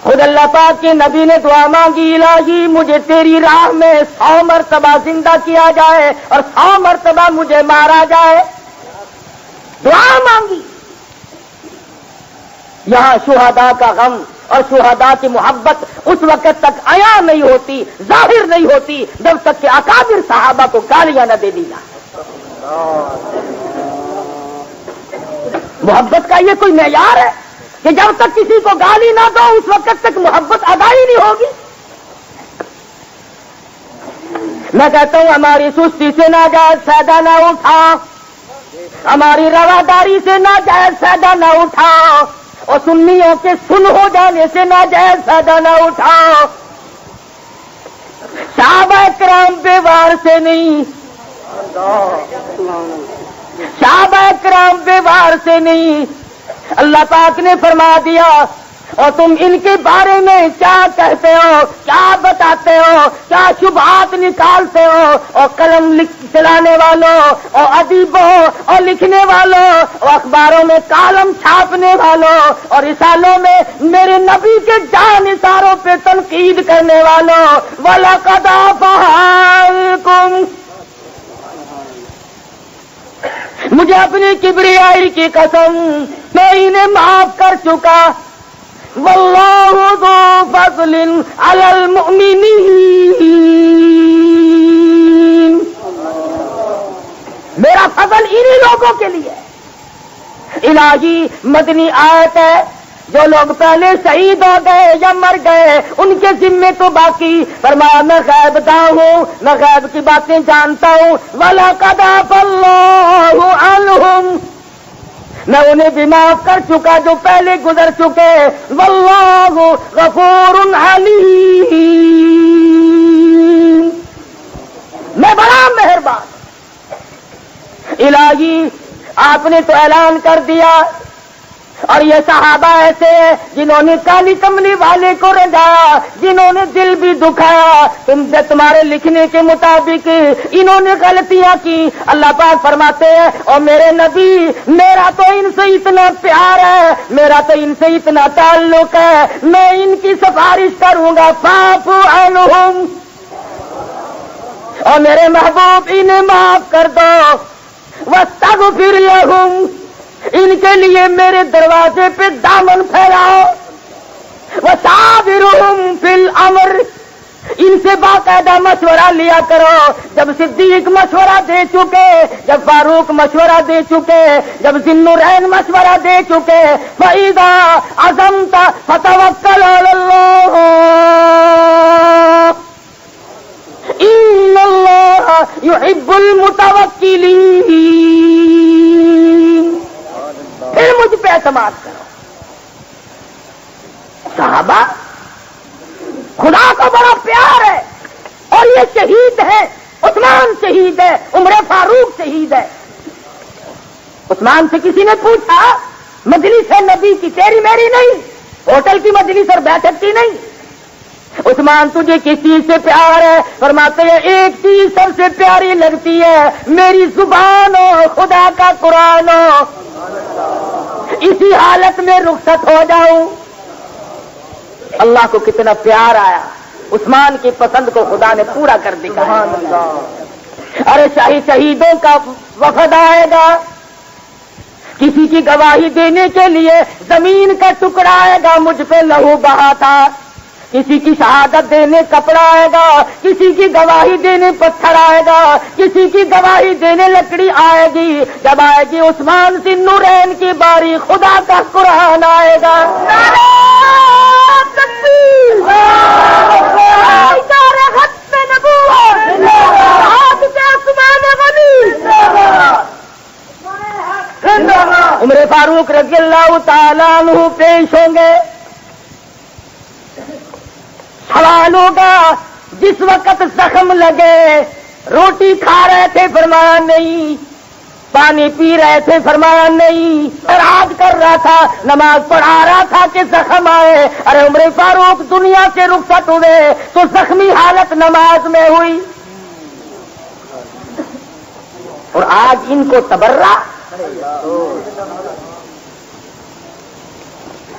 خود اللہ پاک کے نبی نے دعا مانگی، الہی مجھے تیری راہ میں 100 مرتبہ زندہ کیا جائے اور 100 مرتبہ مجھے مارا جائے، دعا مانگی۔ یہاں شہداء کا غم اور شہداء کی محبت اس وقت تک عیاں نہیں ہوتی، ظاہر نہیں ہوتی جب تک کہ اکابر صحابہ کو گالیاں نہ دے دی جائے۔ محبت کا یہ کوئی معیار ہے کہ جب تک کسی کو گالی نہ دو اس وقت تک محبت ادا ہی نہیں ہوگی؟ میں کہتا ہوں ہماری سستی سے ناجائز فائدہ نہ اٹھاؤ، ہماری رواداری سے ناجائز فائدہ نہ اٹھاؤ، اور سنیوں کے سن ہو جانے سے ناجائز فائدہ نہ اٹھاؤ۔ صحابہ کرام بے وار سے نہیں، صحابہ کرام بے وار سے نہیں، اللہ پاک نے فرما دیا اور تم ان کے بارے میں کیا کہتے ہو، کیا بتاتے ہو، کیا شبہات نکالتے ہو، اور قلم چلانے والوں اور ادیبوں اور لکھنے والوں اور اخباروں میں کالم چھاپنے والوں اور رسالوں میں میرے نبی کے جان نثاروں پہ تنقید کرنے والوں، وَلَقَدْ عَفَا عَنْكُمْ، مجھے اپنی کبریائی کی قسم میں انہیں معاف کر چکا، واللہ ذو فضل علی المؤمنین، میرا فضل انہی لوگوں کے لیے ہے۔ الہی مدنی آیت ہے، جو لوگ پہلے شہید ہو گئے یا مر گئے ان کے ذمے تو باقی، فرمایا میں غیب داں ہوں، میں غیب کی باتیں جانتا ہوں، وَلَقَدْ عَفَا اللَّهُ عَنْهُمْ، میں انہیں بھی معاف کر چکا جو پہلے گزر چکے، واللہ غفور حلیم، میں بڑا مہربان۔ الہی آپ نے تو اعلان کر دیا، اور یہ صحابہ ایسے ہیں جنہوں نے کالی کملی والے کو رجایا، جنہوں نے دل بھی دکھایا، تمہارے لکھنے کے مطابق انہوں نے غلطیاں کی۔ اللہ پاک فرماتے ہیں اور میرے نبی میرا تو ان سے اتنا پیار ہے، میرا تو ان سے اتنا تعلق ہے، میں ان کی سفارش کروں گا، فاعف عنہم، اور میرے محبوب انہیں معاف کر دو، واستغفر لہم، ان کے لیے میرے دروازے پہ دامن پھیلاؤ، وَشَاوِرْهُمْ فِي الْأَمْرِ، ان سے باقاعدہ مشورہ لیا کرو۔ جب صدیق مشورہ دے چکے، جب فاروق مشورہ دے چکے، جب ذی النورین مشورہ دے چکے، فَإِذَا عَزَمْتَ فَتَوَكَّلْ عَلَى اللَّهِ إِنَّ اللَّهَ يُحِبُّ الْمُتَوَكِّلِينَ، پھر مجھ پہ اعتماد کرو۔ صحابہ خدا کو بڑا پیار ہے، اور یہ شہید ہے، عثمان شہید ہے، عمر فاروق شہید ہے۔ عثمان سے کسی نے پوچھا مجلس ہے نبی کی، تیری میری نہیں، ہوٹل کی مجلس اور بیٹھک کی نہیں، عثمان تجھے کس چیز سے پیار ہے؟ فرماتے ہیں ایک چیز سب سے پیاری لگتی ہے، میری زبان ہو، خدا کا قرآن ہو، اسی حالت میں رخصت ہو جاؤں۔ اللہ کو کتنا پیار آیا، عثمان کی پسند کو خدا نے پورا کر دکھایا۔ ارے شہیدوں کا وفد آئے گا، کسی کی گواہی دینے کے لیے زمین کا ٹکڑا آئے گا، مجھ پہ لہو بہا تھا، کسی کی شہادت دینے کپڑا آئے گا، کسی کی گواہی دینے پتھر آئے گا، کسی کی گواہی دینے لکڑی آئے گی. جب آئے گی عثمان ذی النورین کی باری، خدا کا قرآن آئے گا. عمر فاروق رضی اللہ تعالیٰ عنہ پیش ہوں گے. سوال ہوگا جس وقت زخم لگے، روٹی کھا رہے تھے فرمایا نہیں، پانی پی رہے تھے فرمایا نہیں، اعراض کر رہا تھا، نماز پڑھا رہا تھا کہ زخم آئے. ارے عمر فاروق دنیا سے رخصت ہوئے تو زخمی حالت نماز میں ہوئی، اور آج ان کو تبرہ.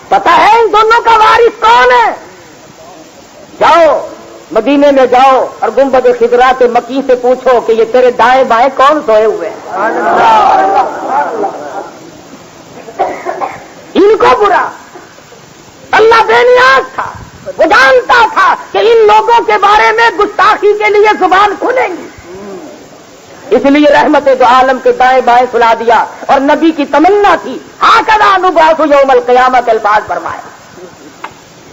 پتہ ہے ان دونوں کا وارث کون ہے؟ جاؤ مدینے میں جاؤ اور گنبد خضرا کے مکی سے پوچھو کہ یہ تیرے دائیں بائیں کون سوئے ہوئے ہیں. ان کو برا، اللہ بے نیاز تھا، وہ جانتا تھا کہ ان لوگوں کے بارے میں گستاخی کے لیے زبان کھلے گی، اس لیے رحمت دو عالم کے دائیں بائیں سلا دیا. اور نبی کی تمنا تھی ہاکذا نبعث یوم القیامہ کے الفاظ فرمائے،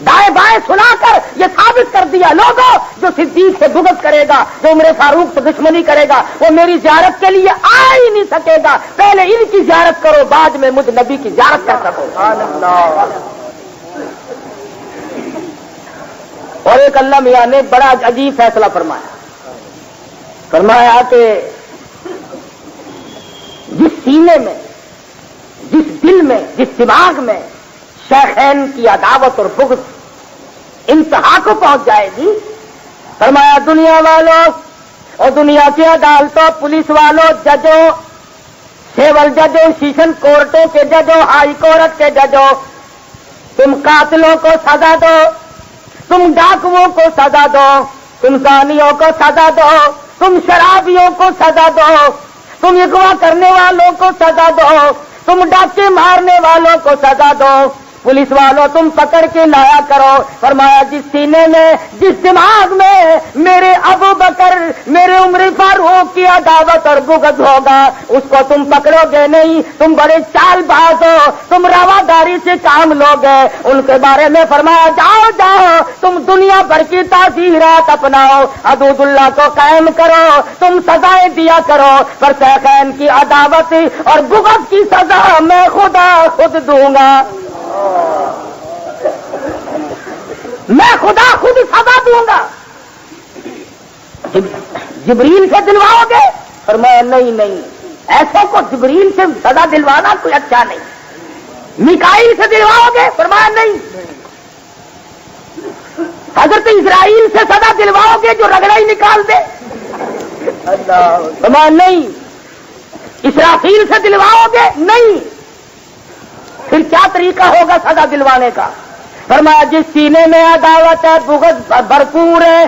دائیں بائیں سنا کر یہ ثابت کر دیا لوگوں جو صدیق سے بغض کرے گا، جو عمر فاروق سے دشمنی کرے گا، وہ میری زیارت کے لیے آ ہی نہیں سکے گا. پہلے ان کی زیارت کرو، بعد میں مجھ نبی کی زیارت کر سکو. اور ایک اللہ میاں نے بڑا عجیب فیصلہ فرمایا کہ جس سینے میں، جس دل میں، جس دماغ میں شیخین کی عداوت اور بغض انتہا کو پہنچ جائے گی، فرمایا دنیا والوں اور دنیا کی عدالتوں، پولیس والوں، ججوں، سیول ججوں، سیشن کورٹوں کے ججوں، ہائی کورٹ کے ججوں، تم قاتلوں کو سزا دو، تم ڈاکوؤں کو سزا دو، تم زانیوں کو سزا دو، تم شرابیوں کو سزا دو، تم اغوا کرنے والوں کو سزا دو، تم ڈاکے مارنے والوں کو سزا دو، پولیس والوں تم پکڑ کے لایا کرو. فرمایا جس سینے میں، جس دماغ میں میرے ابو بکر، میرے عمر فاروق کی عداوت اور بغض ہوگا، اس کو تم پکڑو گے نہیں. تم بڑے چال باز ہو، تم رواداری سے کام لوگے. ان کے بارے میں فرمایا جاؤ جاؤ تم دنیا بھر کی تعزیرات اپناؤ، حدود اللہ کو قائم کرو، تم سزائیں دیا کرو، پر شیخین کی عداوت اور بغض کی سزا میں خدا خود دوں گا. میں خدا خود سزا دوں گا. جبریل سے دلواؤ گے؟ فرمایا نہیں، ایسوں کو جبریل سے سزا دلوانا کوئی اچھا نہیں. میکائیل سے دلواؤ گے؟ فرمایا نہیں. حضرت اسرائیل سے سزا دلواؤ گے جو رگڑا ہی نکال دے؟ فرمایا نہیں. اسرافیل سے دلواؤ گے؟ نہیں. پھر کیا طریقہ ہوگا سزا دلوانے کا؟ فرمایا جس سینے میں عداوت ہے، بغض بھرپور ہے،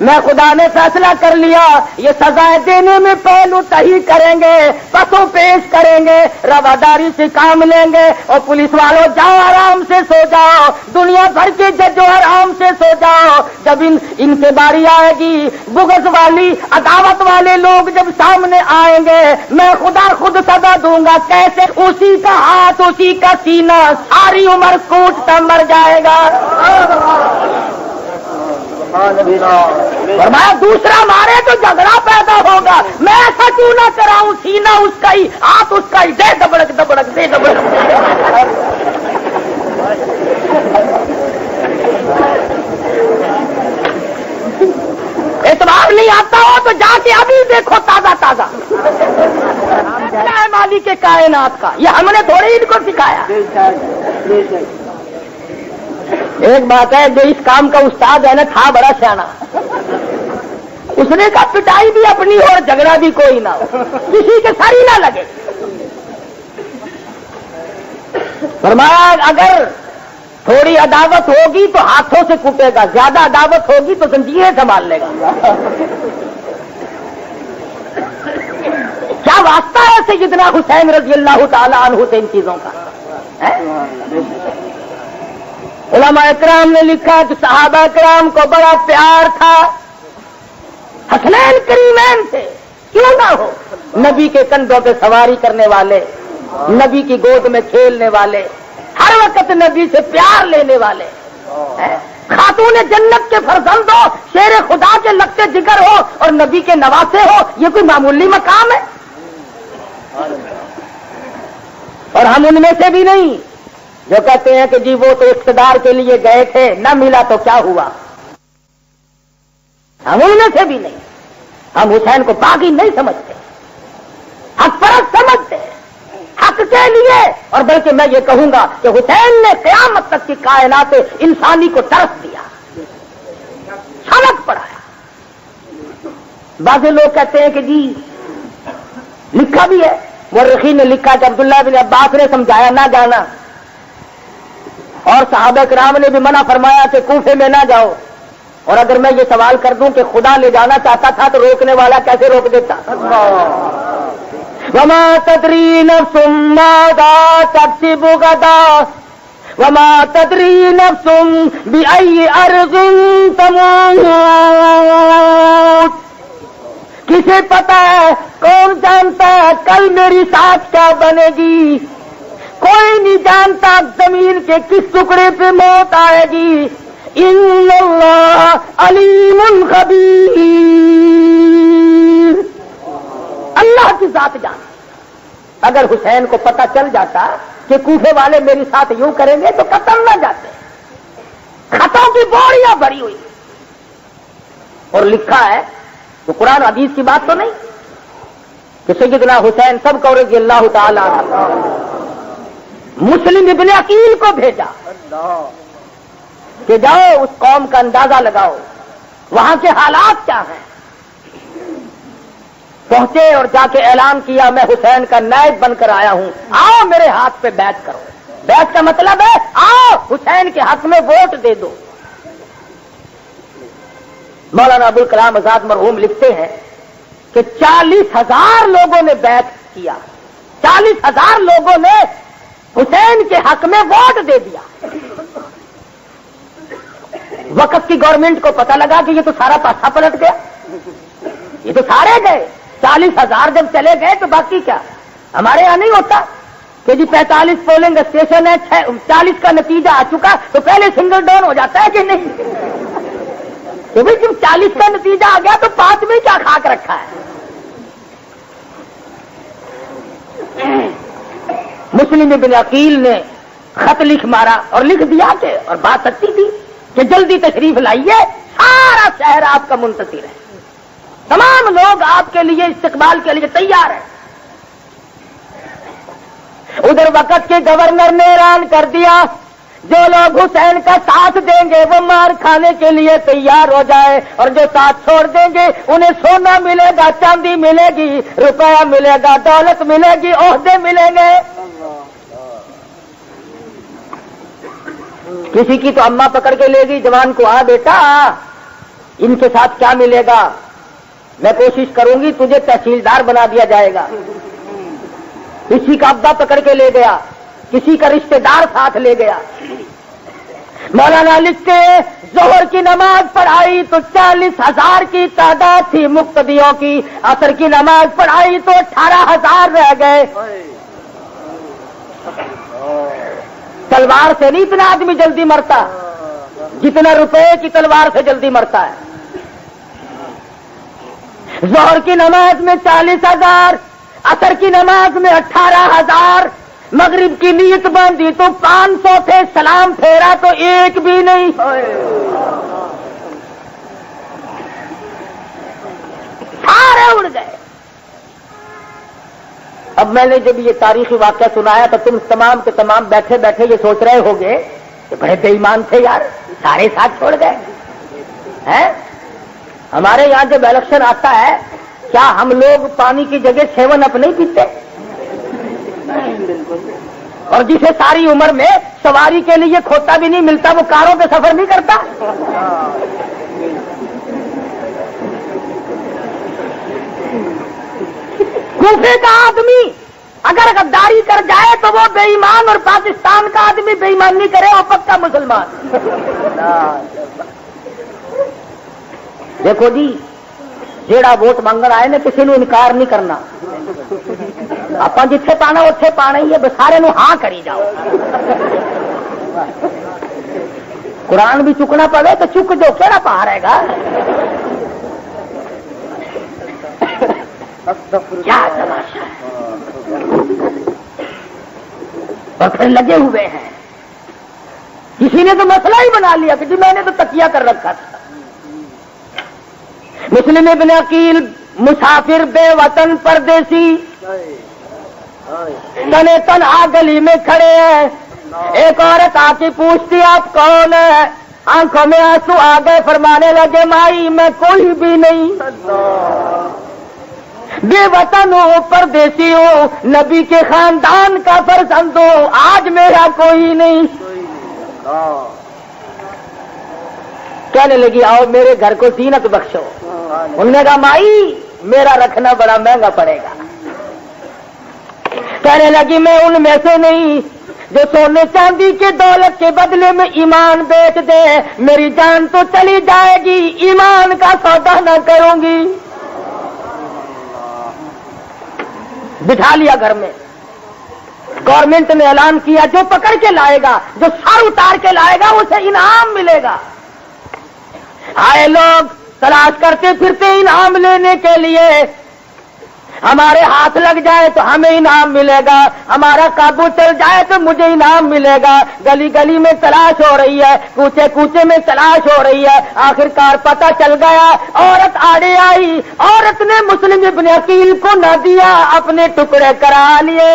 میں خدا نے فیصلہ کر لیا یہ سزائیں دینے میں پہلو تہی کریں گے، پسوں پیش کریں گے، رواداری سے کام لیں گے. اور پولیس والوں جاؤ آرام سے سو جاؤ، دنیا بھر کے ججوں آرام سے سو جاؤ. جب ان کے باری آئے گی، بغض والی عداوت والے لوگ جب سامنے آئیں گے، میں خدا خود سزا دوں گا. کیسے؟ اسی کا ہاتھ، اسی کا سینہ ساری عمر کوٹتا مر جائے گا. فرمایا دوسرا مارے تو جھگڑا پیدا ہوگا، میں ایسا کیوں نہ کراؤں، سینہ اس کا ہی، ہاتھ اس کا ہی، دے دبڑک دبڑک دے دبڑک. اعتبار نہیں آتا ہو تو جا کے ابھی دیکھو تازہ تازہ مالک کے کائنات کا. یہ ہم نے تھوڑی ان کو سکھایا. ایک بات ہے، جو اس کام کا استاد ہے نا، تھا بڑا سیانا. اس نے کہا پٹائی بھی اپنی اور جھگڑا بھی کوئی نہ ہو، کسی کے سر ہی نہ لگے. فرمایا اگر تھوڑی عداوت ہوگی تو ہاتھوں سے کوٹے گا، زیادہ عداوت ہوگی تو زنجیریں سنبھال لے گا. کیا واسطہ ہے سیدنا حسین رضی اللہ تعالی عنہ سے ان چیزوں کا؟ علماء اکرام نے لکھا کہ صحابہ اکرام کو بڑا پیار تھا حسنین کریمین سے، کیوں نہ ہو، نبی کے کندھوں پہ سواری کرنے والے، نبی کی گود میں کھیلنے والے، ہر وقت نبی سے پیار لینے والے، خاتون جنت کے فرزند ہو، شیر خدا کے لگتے جگر ہو اور نبی کے نواسے ہو، یہ کوئی معمولی مقام ہے؟ اور ہم ان میں سے بھی نہیں جو کہتے ہیں کہ جی وہ تو اقتدار کے لیے گئے تھے، نہ ملا تو کیا ہوا۔ ہم ان میں سے بھی نہیں، ہم حسین کو باغی نہیں سمجھتے، حق پرست سمجھتے ہیں، حق کے لیے۔ اور بلکہ میں یہ کہوں گا کہ حسین نے قیامت تک کی کائنات انسانی کو درس دیا، سبق پڑھایا۔ بعض لوگ کہتے ہیں کہ جی لکھا بھی ہے، مورخین نے لکھا کہ عبداللہ بن عباس نے سمجھایا نہ جانا، اور صحابہ کرام نے بھی منع فرمایا کہ کوفے میں نہ جاؤ۔ اور اگر میں یہ سوال کر دوں کہ خدا لے جانا چاہتا تھا تو روکنے والا کیسے روک دیتا؟ وما تدری نفس ماذا تکسب غدا وما تدری نفس بأي أرض تموت۔ کسے پتا ہے، کون جانتا ہے کل میری ساتھ کیا بنے گی؟ کوئی نہیں جانتا زمین کے کس ٹکڑے پہ موت آئے گی۔ ان اللہ علیم خبیر، اللہ کی ذات جانتی۔ اگر حسین کو پتہ چل جاتا کہ کوفے والے میری ساتھ یوں کریں گے تو قتل نہ جاتے، خطوں کی بوریاں بھری ہوئی۔ اور لکھا ہے تو قرآن حدیث کی بات تو نہیں کہ سیدنا حسین سب کو رضی اللہ تعالی عنہ مسلم ابن عقیل کو بھیجا کہ جاؤ اس قوم کا اندازہ لگاؤ وہاں کے حالات کیا ہیں۔ پہنچے اور جا کے اعلان کیا میں حسین کا نائب بن کر آیا ہوں، آؤ میرے ہاتھ پہ بیعت کرو۔ بیعت کا مطلب ہے آؤ حسین کے حق میں ووٹ دے دو۔ مولانا ابوالکلام آزاد مرحوم لکھتے ہیں کہ 40,000 لوگوں نے بیعت کیا، 40,000 لوگوں نے حسین کے حق میں ووٹ دے دیا۔ وقت کی گورنمنٹ کو پتہ لگا کہ یہ تو سارا پاسا پلٹ گیا، یہ تو سارے گئے، 40,000 جب چلے گئے تو باقی کیا؟ ہمارے یہاں نہیں ہوتا کہ جی 45 پولنگ اسٹیشن ہے، 40 کا نتیجہ آ چکا تو پہلے سنگل ڈاؤن ہو جاتا ہے کہ نہیں؟ تو بھائی جب 40 کا نتیجہ آ گیا تو 5 میں کیا خاک رکھا ہے؟ مسلم ابن عقیل نے خط لکھ مارا اور لکھ دیا کہ، اور بات سچی تھی کہ جلدی تشریف لائیے، سارا شہر آپ کا منتظر ہے، تمام لوگ آپ کے لیے استقبال کے لیے تیار ہیں۔ ادھر وقت کے گورنر نے اعلان کر دیا جو لوگ حسین کا ساتھ دیں گے وہ مار کھانے کے لیے تیار ہو جائے، اور جو ساتھ چھوڑ دیں گے انہیں سونا ملے گا، چاندی ملے گی، روپیہ ملے گا، دولت ملے گی، عہدے ملیں گے۔ کسی کی تو اماں پکڑ کے لے گئی جوان کو، آ بیٹا ان کے ساتھ کیا ملے گا؟ میں کوشش کروں گی تجھے تحصیلدار بنا دیا جائے گا۔ کسی کا ابا پکڑ کے لے گیا، کسی کا رشتہ دار ساتھ لے گیا۔ مولانا لکھتے ہیں ظہر کی نماز پڑھائی تو 40,000 کی تعداد تھی مقتدیوں کی، عصر کی نماز پڑھائی تو 18,000 رہ گئے۔ تلوار سے نہیں اتنا آدمی جلدی مرتا جتنا روپے کی تلوار سے جلدی مرتا ہے۔ ظہر کی نماز میں 40,000، عصر کی نماز میں 18,000، مغرب کی نیت باندھی تو 500 تھے، سلام پھیرا تو ایک بھی نہیں، سارے اڑ گئے۔ اب میں نے جب یہ تاریخی واقعہ سنایا تو تم تمام کے تمام بیٹھے بیٹھے یہ سوچ رہے ہوگے کہ بڑے بے ایمان تھے یار، سارے ساتھ چھوڑ گئے ہیں۔ ہمارے یہاں جب الیکشن آتا ہے کیا ہم لوگ پانی کی جگہ 7 اپ نہیں پیتے؟ اور جسے ساری عمر میں سواری کے لیے کھوتا بھی نہیں ملتا وہ کاروں پہ سفر نہیں کرتا؟ کوفے کا آدمی اگر غداری کر جائے تو وہ بے ایمان، اور پاکستان کا آدمی بے ایمانی کرے وہ پکا مسلمان۔ دیکھو جی جیڑا ووٹ مانگن آئے نے کسی نو انکار نہیں کرنا. آپ جتھے پانا اتنے پانا ہی ہے, بس سارے نو ہاں کری جاؤ. قرآن بھی چکنا پڑے تو چک جو, کہڑا پا رہے گا. کیا تماشا ہے. اور پھر لگے ہوئے ہیں. کسی نے تو مسئلہ ہی بنا لیا کہ جی میں نے تو تکیہ کر رکھا تھا. مسلم ابن عقیل مسافر بے وطن پردیسی تنے تنہا گلی میں کھڑے ہیں. ایک عورت آ کے پوچھتی آپ کون ہے. آنکھوں میں آنسو آ گئے, فرمانے لگے مائی میں کوئی بھی نہیں, بے وطن ہوں, پردیسی ہوں, نبی کے خاندان کا فرزند ہوں, آج میرا کوئی نہیں. کہنے لگی آؤ میرے گھر کو زینت بخشو. انہوں نے کہا مائی میرا رکھنا بڑا مہنگا پڑے گا. کہنے لگی میں ان میں سے نہیں جو سونے چاندی کے دولت کے بدلے میں ایمان بیچ دے. میری جان تو چلی جائے گی, ایمان کا سودا نہ کروں گی. بٹھا لیا گھر میں. گورنمنٹ نے اعلان کیا جو پکڑ کے لائے گا, جو سر اتار کے لائے گا اسے انعام ملے گا. آئے لوگ تلاش کرتے پھرتے انعام لینے کے لیے. ہمارے ہاتھ لگ جائے تو ہمیں انعام ملے گا, ہمارا قابو چل جائے تو مجھے انعام ملے گا. گلی گلی میں تلاش ہو رہی ہے, کوچے کوچے میں تلاش ہو رہی ہے. آخرکار پتہ چل گیا, عورت آڑے آئی. عورت نے مسلم ابن عقیل کو نہ دیا, اپنے ٹکڑے کرا لیے.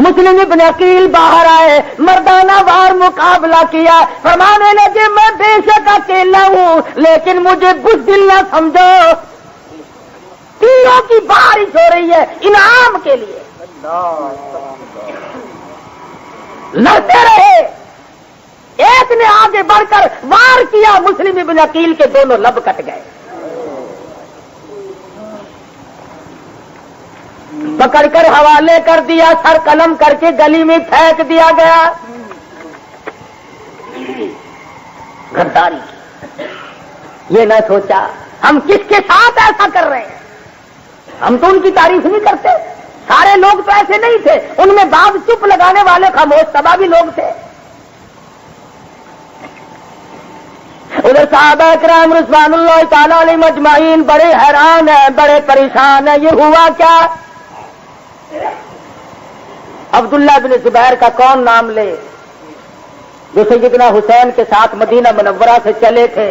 مسلم ابن عقیل باہر آئے, مردانہ وار مقابلہ کیا. فرمانے لگے میں بے شک اکیلا ہوں لیکن مجھے بزدل نہ سمجھو. تیروں کی بارش ہو رہی ہے انعام کے لیے. لڑتے رہے. ایک نے آگے بڑھ کر وار کیا, مسلم ابن عقیل کے دونوں لب کٹ گئے. پکڑ کر حوالے کر دیا, سر قلم کر کے گلی میں پھینک دیا گیا. غداری. یہ نہ سوچا ہم کس کے ساتھ ایسا کر رہے ہیں. ہم تو ان کی تعریف نہیں کرتے. سارے لوگ تو ایسے نہیں تھے, ان میں بعض چپ لگانے والے خاموش تباہ بھی لوگ تھے. ادھر صحابہ کرام رضوان اللہ تعالی علیہ مجمعین بڑے حیران ہیں, بڑے پریشان ہیں. یہ ہوا کیا؟ عبداللہ بن زبیر کا کون نام لے, جو سیدنا حسین کے ساتھ مدینہ منورہ سے چلے تھے.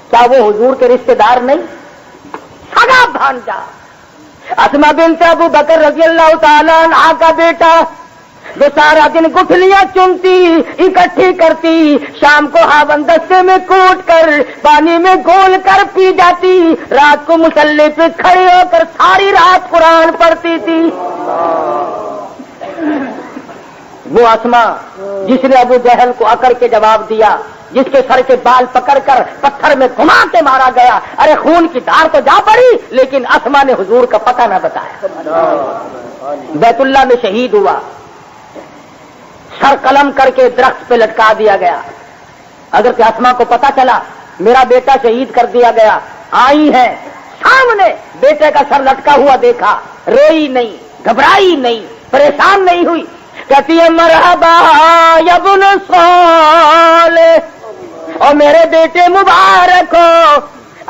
کیا وہ حضور کے رشتہ دار نہیں؟ سگا بھانجا. اسما بنت ابو بکر رضی اللہ تعالیٰ عنہ کا بیٹا, جو سارا دن گٹھلیاں چنتی اکٹھی کرتی, شام کو ہاون دستے میں کوٹ کر پانی میں گول کر پی جاتی, رات کو مصلی پہ کھڑے ہو کر ساری رات قرآن پڑھتی تھی. وہ اسما جس نے ابو جہل کو اکڑ کے جواب دیا, جس کے سر کے بال پکڑ کر پتھر میں گھما کے مارا گیا. ارے خون کی دھار تو جا پڑی, لیکن اسما نے حضور کا پتہ نہ بتایا. بیت اللہ میں شہید ہوا, سر قلم کر کے درخت پہ لٹکا دیا گیا. اگر کہ اسما کو پتہ چلا میرا بیٹا شہید کر دیا گیا, آئی ہے سامنے بیٹے کا سر لٹکا ہوا دیکھا, روئی نہیں, گھبرائی نہیں, پریشان نہیں ہوئی. کہتی ہے مرحبا یا ابن صالح, اور میرے بیٹے مبارک ہو,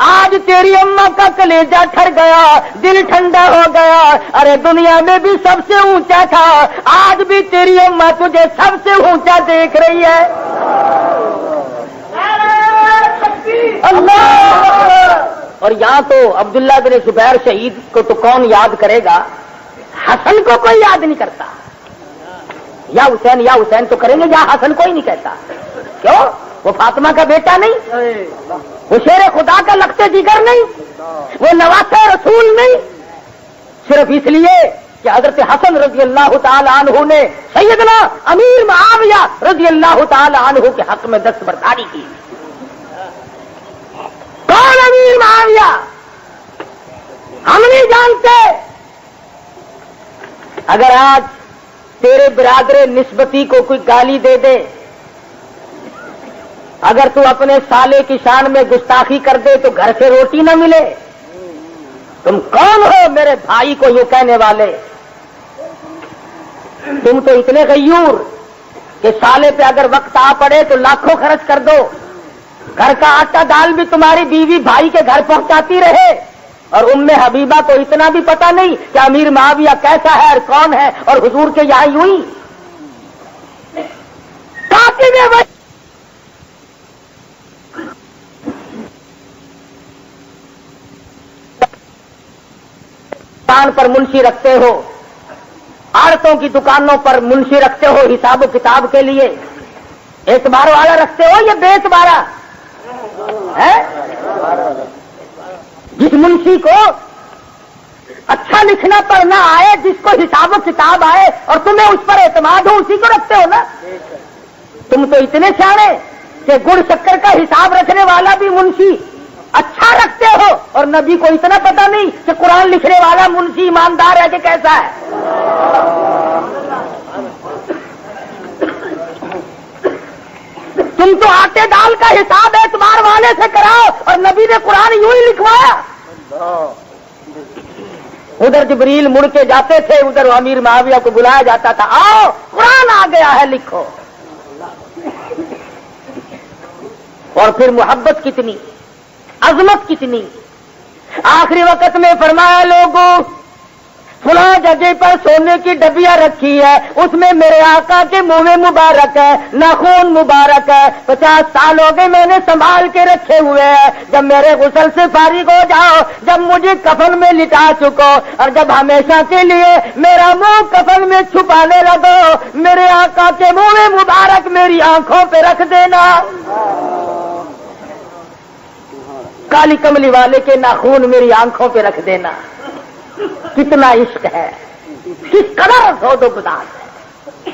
آج تیری اماں کا کلیجہ ٹھر گیا, دل ٹھنڈا ہو گیا. ارے دنیا میں بھی سب سے اونچا تھا, آج بھی تیری اماں تجھے سب سے اونچا دیکھ رہی ہے. اللہ. اور یہاں تو عبداللہ بن زبیر شہید کو تو کون یاد کرے گا, حسن کو کوئی یاد نہیں کرتا. یا حسین تو کریں گے, یا حسن کوئی نہیں کہتا. کیوں؟ وہ فاطمہ کا بیٹا نہیں, وہ شیر خدا کا لخت جگر نہیں, وہ نواسہ رسول نہیں. صرف اس لیے کہ حضرت حسن رضی اللہ تعالی عنہ نے سیدنا امیر معاویہ رضی اللہ تعالی عنہ کے حق میں دستبرداری کی. کون امیر معاویہ ہم نہیں جانتے. اگر آج تیرے برادر نسبتی کو کوئی گالی دے دے، اگر تو اپنے سالے کی شان میں گستاخی کر دے تو گھر سے روٹی نہ ملے۔ تم کون ہو میرے بھائی کو یہ کہنے والے؟ تم تو اتنے غیور کہ سالے پہ اگر وقت آ پڑے تو لاکھوں خرچ کر دو، گھر کا آٹا دال بھی تمہاری بیوی بھائی کے گھر پہنچاتی رہے، اور ام حبیبہ کو اتنا بھی پتا نہیں کہ امیر معاویہ کیسا ہے اور کون ہے، اور حضور کے یہاں یوں ہی دکان پر منشی رکھتے ہو، آڑتوں کی دکانوں پر منشی رکھتے ہو حساب و کتاب کے لیے، اعتبار والا رکھتے ہو یا بے اعتبارا ہے؟ جس منشی کو اچھا لکھنا پڑھنا آئے، جس کو حساب و کتاب آئے اور تمہیں اس پر اعتماد ہو، اسی کو رکھتے ہو نا۔ تم تو اتنے سیانے کہ گڑ شکر کا حساب رکھنے والا بھی منشی اچھا رکھتے ہو، اور نبی کو اتنا پتا نہیں کہ قرآن لکھنے والا منشی ایماندار ہے کہ کیسا ہے۔ تم تو آٹے دال کا حساب اعتبار والے سے کراؤ، اور نبی نے قرآن یوں ہی لکھوایا۔ ادھر جبریل مڑ کے جاتے تھے، ادھر امیر معاویہ کو بلایا جاتا تھا، آؤ قرآن آ گیا ہے لکھو۔ اور پھر محبت کتنی، عظمت کتنی۔ آخری وقت میں فرمایا لوگوں فلاں جگہ پر سونے کی ڈبیا رکھی ہے، اس میں میرے آقا کے منہ مبارک ہے، ناخون مبارک ہے، 50 سال ہو گئے میں نے سنبھال کے رکھے ہوئے ہیں، جب میرے غسل سے فارغ ہو جاؤ، جب مجھے کفن میں لٹا چکو، اور جب ہمیشہ کے لیے میرا منہ کفن میں چھپانے لگو، میرے آقا کے منہ مبارک میری آنکھوں پہ رکھ دینا۔ کالی کملی والے کے ناخون میری آنکھوں پہ رکھ دینا۔ کتنا عشق ہے، کس قدر زہد و گداز ہے۔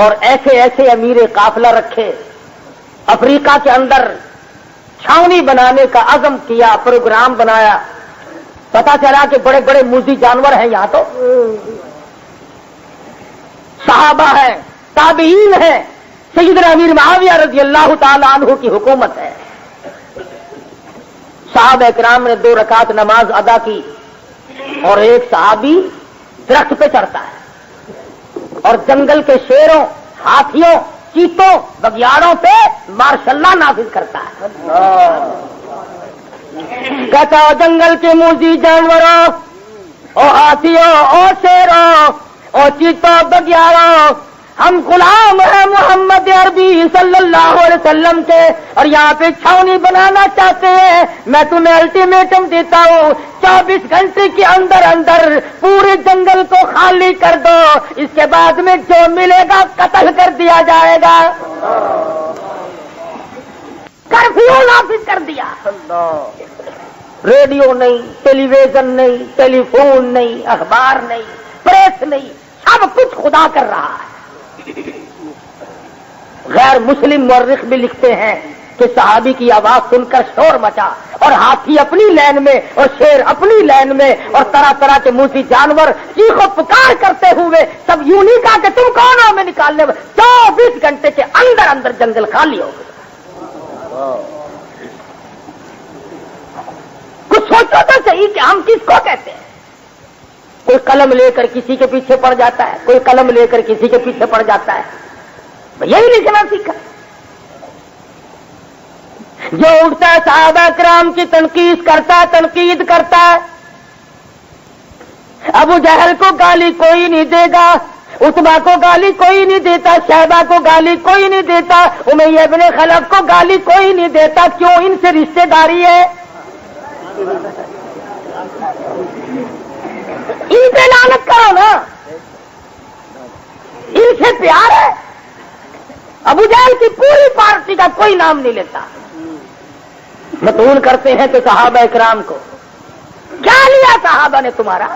اور ایسے ایسے امیر قافلہ رکھے، افریقہ کے اندر چھاونی بنانے کا عزم کیا، پروگرام بنایا، پتا چلا کہ بڑے بڑے موذی جانور ہیں یہاں، تو صحابہ ہیں، تابعین ہیں، سیدنا امیر معاویہ رضی اللہ تعالی عنہ کی حکومت ہے۔ صحابہ اکرام نے 2 رکعت نماز ادا کی، اور ایک صحابی درخت پہ چڑھتا ہے اور جنگل کے شیروں، ہاتھیوں، چیتوں، بگیاڑوں پہ مارشاء اللہ نافذ کرتا ہے۔ کہتا جنگل کے موذی جانوروں، او ہاتھیوں، او شیروں، او چیتوں، بگیاڑوں، ہم غلام ہیں محمد عربی صلی اللہ علیہ وسلم کے، اور یہاں پہ چھاونی بنانا چاہتے ہیں۔ میں تمہیں الٹیمیٹم دیتا ہوں، 24 گھنٹے کے اندر اندر پورے جنگل کو خالی کر دو، اس کے بعد میں جو ملے گا قتل کر دیا جائے گا۔ کرفیو نافذ کر دیا۔ ریڈیو نہیں، ٹیلی ویژن نہیں، ٹیلی فون نہیں، اخبار نہیں، پریس نہیں، سب کچھ خدا کر رہا ہے۔ غیر مسلم مورخ بھی لکھتے ہیں کہ صحابی کی آواز سن کر شور مچا، اور ہاتھی اپنی لین میں اور شیر اپنی لین میں، اور طرح طرح کے موذی جانور چیخ و پکار کرتے ہوئے سب یوں نہیں کہا کہ تم کون ہو میں نکالنے میں، 24 گھنٹے کے اندر اندر جنگل خالی ہو گیا۔ کچھ سوچو تو صحیح کہ ہم کس کو کہتے ہیں۔ کوئی قلم لے کر کسی کے پیچھے پڑ جاتا ہے، کوئی قلم لے کر کسی کے پیچھے پڑ جاتا ہے، یہی لکھنا سیکھا۔ جو اٹھتا ہے صحابہ کرام کی تنقید کرتا ہے، تنقید کرتا ہے۔ ابو جہل کو گالی کوئی نہیں دے گا، عتبہ کو گالی کوئی نہیں دیتا، شیبہ کو گالی کوئی نہیں دیتا، امیہ ابن خلف کو گالی کوئی نہیں دیتا۔ کیوں؟ ان سے رشتہ داری ہے، ان پہ لعنت کرو نا، ان سے پیار ہے۔ ابو جہل کی پوری پارٹی کا کوئی نام نہیں لیتا۔ متون کرتے ہیں تو صحابہ اکرام کو، کیا لیا صحابہ نے تمہارا؟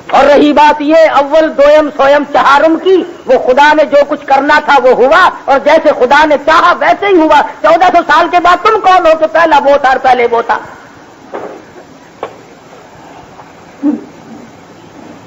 اور رہی بات یہ اول دویم سویم چہارم کی، وہ خدا نے جو کچھ کرنا تھا وہ ہوا، اور جیسے خدا نے چاہا ویسے ہی ہوا۔ 1400 سال کے بعد تم کون ہو کہ پہلا وہ تھا اور پہلے وہ تھا؟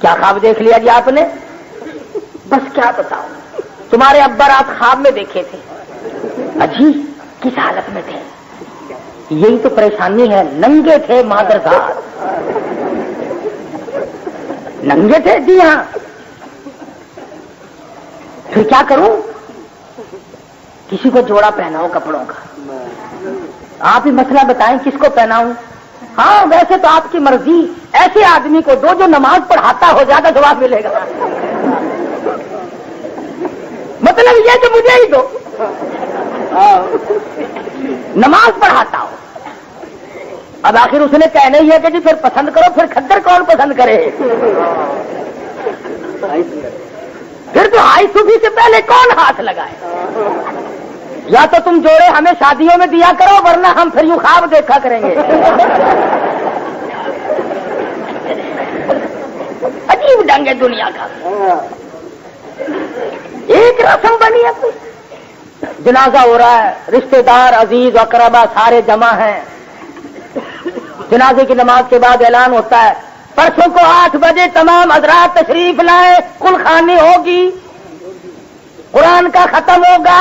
کیا خواب دیکھ لیا جی آپ نے؟ بس کیا بتاؤ، تمہارے ابا رات خواب میں دیکھے تھے، اجی کس حالت میں تھے؟ یہی تو پریشانی ہے، ننگے تھے مادرزاد، ننگے تھے جی ہاں۔ پھر کیا کروں؟ کسی کو جوڑا پہناؤ کپڑوں کا، آپ ہی مسئلہ بتائیں کس کو پہناؤں؟ ہاں ویسے تو آپ کی مرضی، ایسے آدمی کو دو جو نماز پڑھاتا ہو، زیادہ جواب ملے گا۔ مطلب یہ کہ مجھے ہی دو، نماز پڑھاتا ہو۔ اب آخر اس نے کہنا ہی ہے کہ جی پھر پسند کرو، پھر کھدر کون پسند کرے؟ پھر تو ہائی صوفی سے پہلے کون ہاتھ لگائے؟ یا تو تم جوڑے ہمیں شادیوں میں دیا کرو، ورنہ ہم پھر یوں خواب دیکھا کریں گے۔ عجیب ڈنگ ہے دنیا کا، ایک رسم بنی ہے، جنازہ ہو رہا ہے، رشتہ دار عزیز اقربا سارے جمع ہیں، جنازے کی نماز کے بعد اعلان ہوتا ہے پرسوں کو 8 بجے تمام حضرات تشریف لائے، کل خوانی ہوگی، قرآن کا ختم ہوگا۔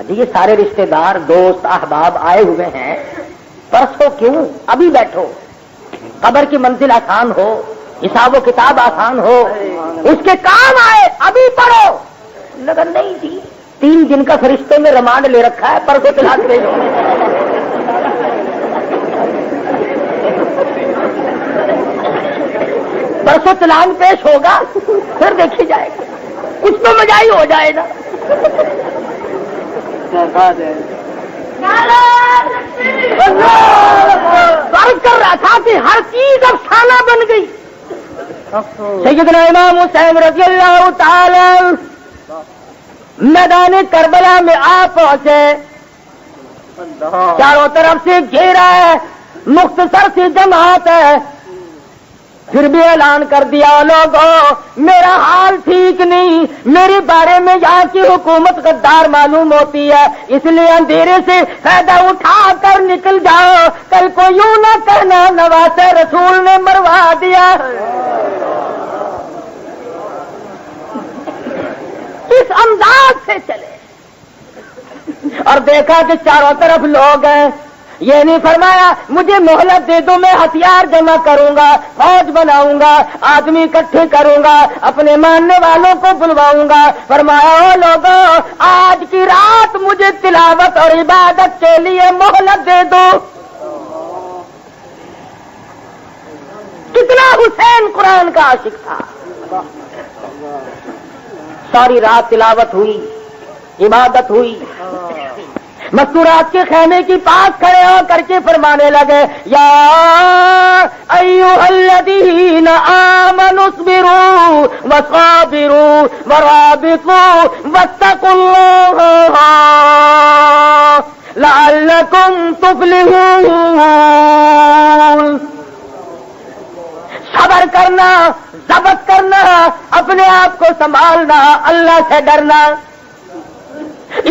جی یہ سارے رشتہ دار دوست احباب آئے ہوئے ہیں، پرسوں کیوں؟ ابھی بیٹھو، قبر کی منزل آسان ہو، حساب و کتاب آسان ہو، اس کے کام آئے، ابھی پڑھو۔ لگن نہیں تھی، 3 دن کا فرشتے میں ریمانڈ لے رکھا ہے، پرسوں تلاش دے دو۔ پرسوں چلان پیش ہوگا، پھر دیکھی جائے گا، کچھ تو مزاحی ہو جائے گا۔ عرض کر رہا تھا کہ ہر چیز افسانہ بن گئی۔ سیدنا امام حسین رضی اللہ تعالی میدان کربلا میں آ پہنچے، چاروں طرف سے گھیرا ہے، مختصر سی جماعت ہے، پھر بھی اعلان کر دیا لوگوں میرا حال ٹھیک نہیں، میرے بارے میں یہاں کی حکومت غدار معلوم ہوتی ہے، اس لیے اندھیرے سے فائدہ اٹھا کر نکل جاؤ، کل کو یوں نہ کہنا نواز رسول نے مروا دیا۔ اس انداز سے چلے اور دیکھا کہ چاروں طرف لوگ ہیں، یہ نہیں فرمایا مجھے مہلت دے دو، میں ہتھیار جمع کروں گا، فوج بناؤں گا، آدمی اکٹھے کروں گا، اپنے ماننے والوں کو بلواؤں گا۔ فرمایا او لوگوں آج کی رات مجھے تلاوت اور عبادت کے لیے مہلت دے دو۔ کتنا حسین قرآن کا عاشق تھا، ساری رات تلاوت ہوئی، عبادت ہوئی۔ مستورات کے خیمے کی پاس کھڑے ہو کر کے فرمانے لگے یا ایھا الذین آمنوا اصبروا وصابروا ورابطوا واتقوا اللہ لعلکم تفلحون۔ صبر کرنا، ضبط کرنا، اپنے آپ کو سنبھالنا، اللہ سے ڈرنا۔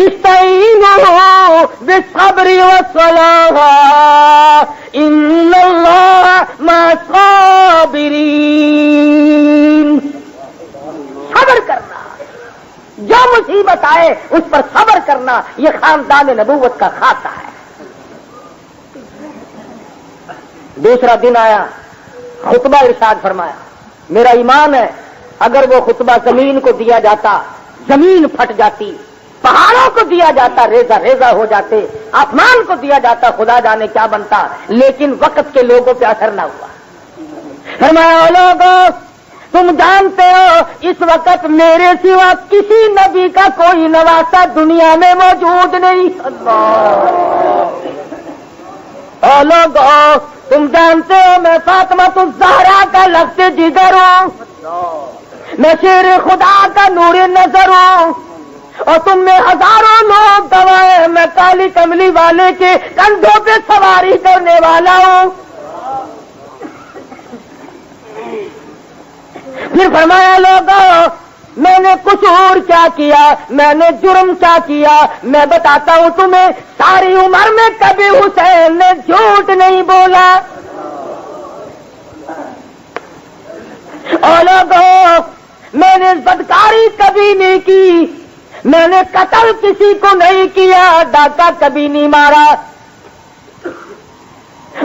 استعینوا بالصبر والصلاۃ ان اللہ مع الصابرین۔ صبر کرنا، جو مصیبت آئے اس پر صبر کرنا، یہ خاندان نبوت کا خاصہ ہے۔ دوسرا دن آیا، خطبہ ارشاد فرمایا، میرا ایمان ہے اگر وہ خطبہ زمین کو دیا جاتا زمین پھٹ جاتی، پہاڑوں کو دیا جاتا ریزہ ریزہ ہو جاتے، آسمان کو دیا جاتا خدا جانے کیا بنتا، لیکن وقت کے لوگوں پہ اثر نہ ہوا۔ فرمایا لوگوں تم جانتے ہو اس وقت میرے سوا کسی نبی کا کوئی نواسا دنیا میں موجود نہیں۔ او لوگوں تم جانتے ہو میں فاطمہ الزہرا کا لفظ جگر ہوں، میں شیر خدا کا نور نظر ہوں، اور تم میں ہزاروں لوگ گواہ میں کالی کملی والے کے کندھوں پہ سواری کرنے والا ہوں۔ پھر فرمایا لوگوں میں نے قصور کیا کیا، میں نے جرم کیا کیا، میں بتاتا ہوں تمہیں، ساری عمر میں کبھی حسین نے جھوٹ نہیں بولا، اور لوگوں، میں نے بدکاری کبھی نہیں کی، میں نے قتل کسی کو نہیں کیا، ڈاکہ کبھی نہیں مارا،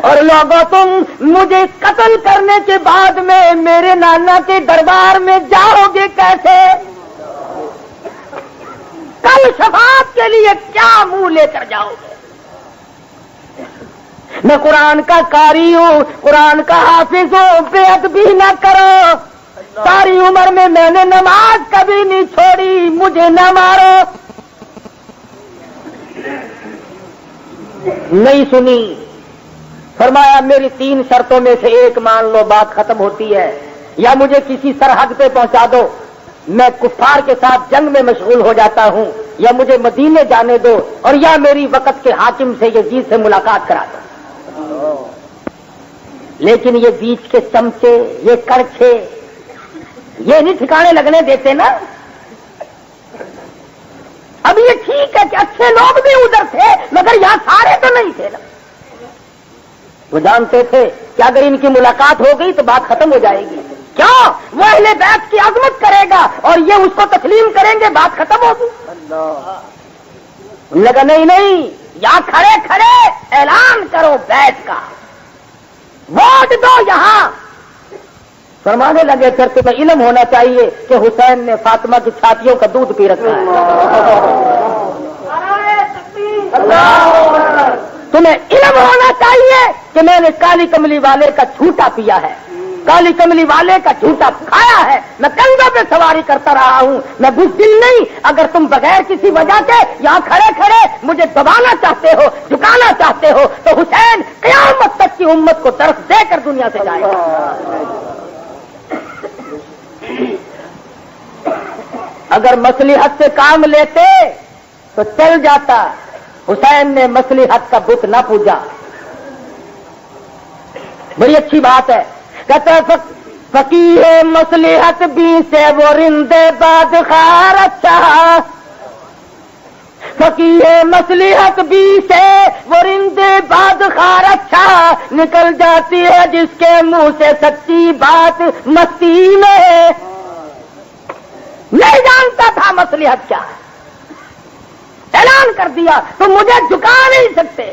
اور لوگوں تم مجھے قتل کرنے کے بعد میں میرے نانا کے دربار میں جاؤ گے کیسے؟ کل شفاعت کے لیے کیا منہ لے کر جاؤ گے؟ میں قرآن کا قاری ہوں، قرآن کا حافظ ہوں، بے ادبی نہ کرو، ساری عمر میں نے نماز کبھی نہیں چھوڑی، مجھے نہ مارو۔ نہیں سنی، فرمایا میری 3 شرطوں میں سے ایک مان لو، بات ختم ہوتی ہے، یا مجھے کسی سرحد پہ پہنچا دو، میں کفار کے ساتھ جنگ میں مشغول ہو جاتا ہوں، یا مجھے مدینے جانے دو، اور یا میری وقت کے حاکم سے یزید سے ملاقات کرا دو۔ لیکن یہ بیچ کے چمچے، یہ کڑچھے، یہ نہیں ٹھکانے لگنے دیتے نا۔ اب یہ ٹھیک ہے کہ اچھے لوگ بھی ادھر تھے، مگر یہاں سارے تو نہیں تھے نا۔ وہ جانتے تھے کہ اگر ان کی ملاقات ہو گئی تو بات ختم ہو جائے گی، کیوں؟ وہ اہل بیت کی عظمت کرے گا اور یہ اس کو تسلیم کریں گے، بات ختم ہوگی۔ ان لگا نہیں، یا کھڑے کھڑے اعلان کرو بیت کا، ووٹ دو یہاں۔ فرمانے لگے پھر تمہیں علم ہونا چاہیے کہ حسین نے فاطمہ کی چھاتیوں کا دودھ پی رکھا ہے، تمہیں علم ہونا چاہیے کہ میں نے کالی کملی والے کا جھوٹا پیا ہے، کالی کملی والے کا جھوٹا کھایا ہے، میں کندھوں پہ سواری کرتا رہا ہوں، میں بزدل نہیں۔ اگر تم بغیر کسی وجہ کے یہاں کھڑے کھڑے مجھے دبانا چاہتے ہو، جھکانا چاہتے ہو، تو حسین قیامت تک کی امت کو درس دے کر دنیا سے جائے گا۔ اگر مصلحت سے کام لیتے تو چل جاتا، حسین نے مصلحت کا بت نہ پوجا۔ بڑی اچھی بات ہے، کہتا ہے فقیہ مصلحت بھی سے وہ رندے باد خار اچھا، فقیہ مصلحت بھی سے وہ رندے باد خار اچھا، نکل جاتی ہے جس کے منہ سے سچی بات مستی میں۔ نہیں جانتا تھا مصلحت کیا ہے، اعلان کر دیا تو مجھے جھکا نہیں سکتے۔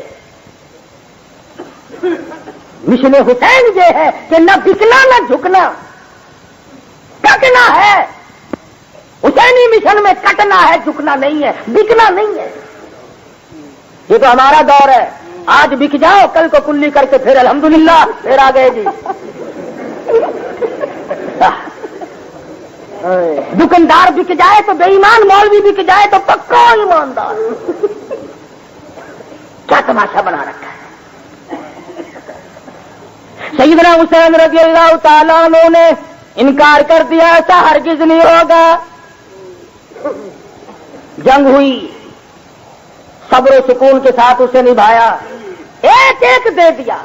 مشن حسین یہ ہے کہ نہ بکنا نہ جھکنا، کٹنا ہے۔ حسینی مشن میں کٹنا ہے، جھکنا نہیں ہے، بکنا نہیں ہے۔ یہ تو ہمارا دور ہے، آج بک جاؤ، کل کو کلی کر کے پھر الحمدللہ پھر آ گئے جی۔ دکاندار بک جائے تو بے ایمان، مولوی بک جائے تو پکا ایماندار۔ کیا تماشا بنا رکھا ہے۔ سیدنا حسین رضی اللہ تعالیٰ عنہ نے انکار کر دیا، ایسا ہرگز نہیں ہوگا۔ جنگ ہوئی، صبر و سکون کے ساتھ اسے نبھایا، ایک ایک دے دیا۔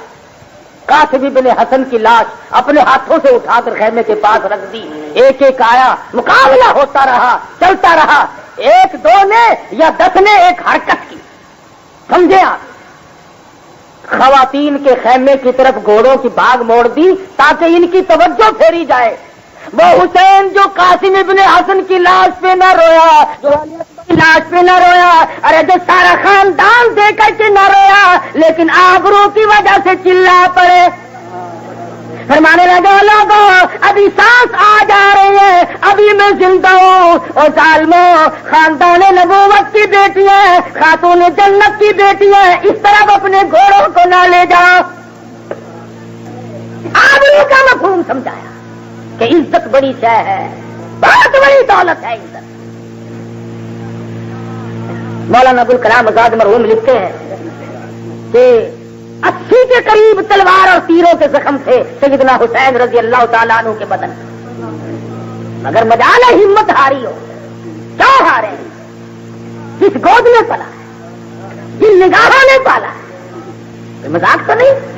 قاسم بن حسن کی لاش اپنے ہاتھوں سے اٹھا کر خیمے کے پاس رکھ دی، ایک ایک آیا، مقابلہ ہوتا رہا، چلتا رہا۔ 1 2 نے یا 10 نے ایک حرکت کی، سمجھے آپ؟ خواتین کے خیمے کی طرف گھوڑوں کی بھاگ موڑ دی تاکہ ان کی توجہ پھیری جائے۔ وہ حسین جو قاسم ابن حسن کی لاش پہ نہ رویا، جو علی اکبر کی لاش پہ نہ رویا، ارے جو سارا خاندان دے کر کے نہ رویا، لیکن آبرو کی وجہ سے چلا پڑے۔ فرمانے لگے لوگوں ابھی سانس آ جا رہی ہے، ابھی میں زندہ ہوں، اور ظالموں خاندان نبوت کی بیٹیاں، خاتون جنت کی بیٹیاں، اس طرح اپنے گھوڑوں کو نہ لے جاؤ۔ آبرو کا مفہوم سمجھایا کہ عزت بڑی شے ہے، بہت بڑی دولت ہے عزت۔ مولانا ابوالکلام آزاد مرحوم لکھتے ہیں کہ 80 کے قریب تلوار اور تیروں کے زخم تھے سیدنا حسین رضی اللہ تعالیٰ عنہ کے بدن، مگر مجال ہے ہمت ہاری ہو، کیوں ہارے؟ کس گود میں پلا ہے، جن نگاہوں نے پالا ہے، مذاق تو نہیں۔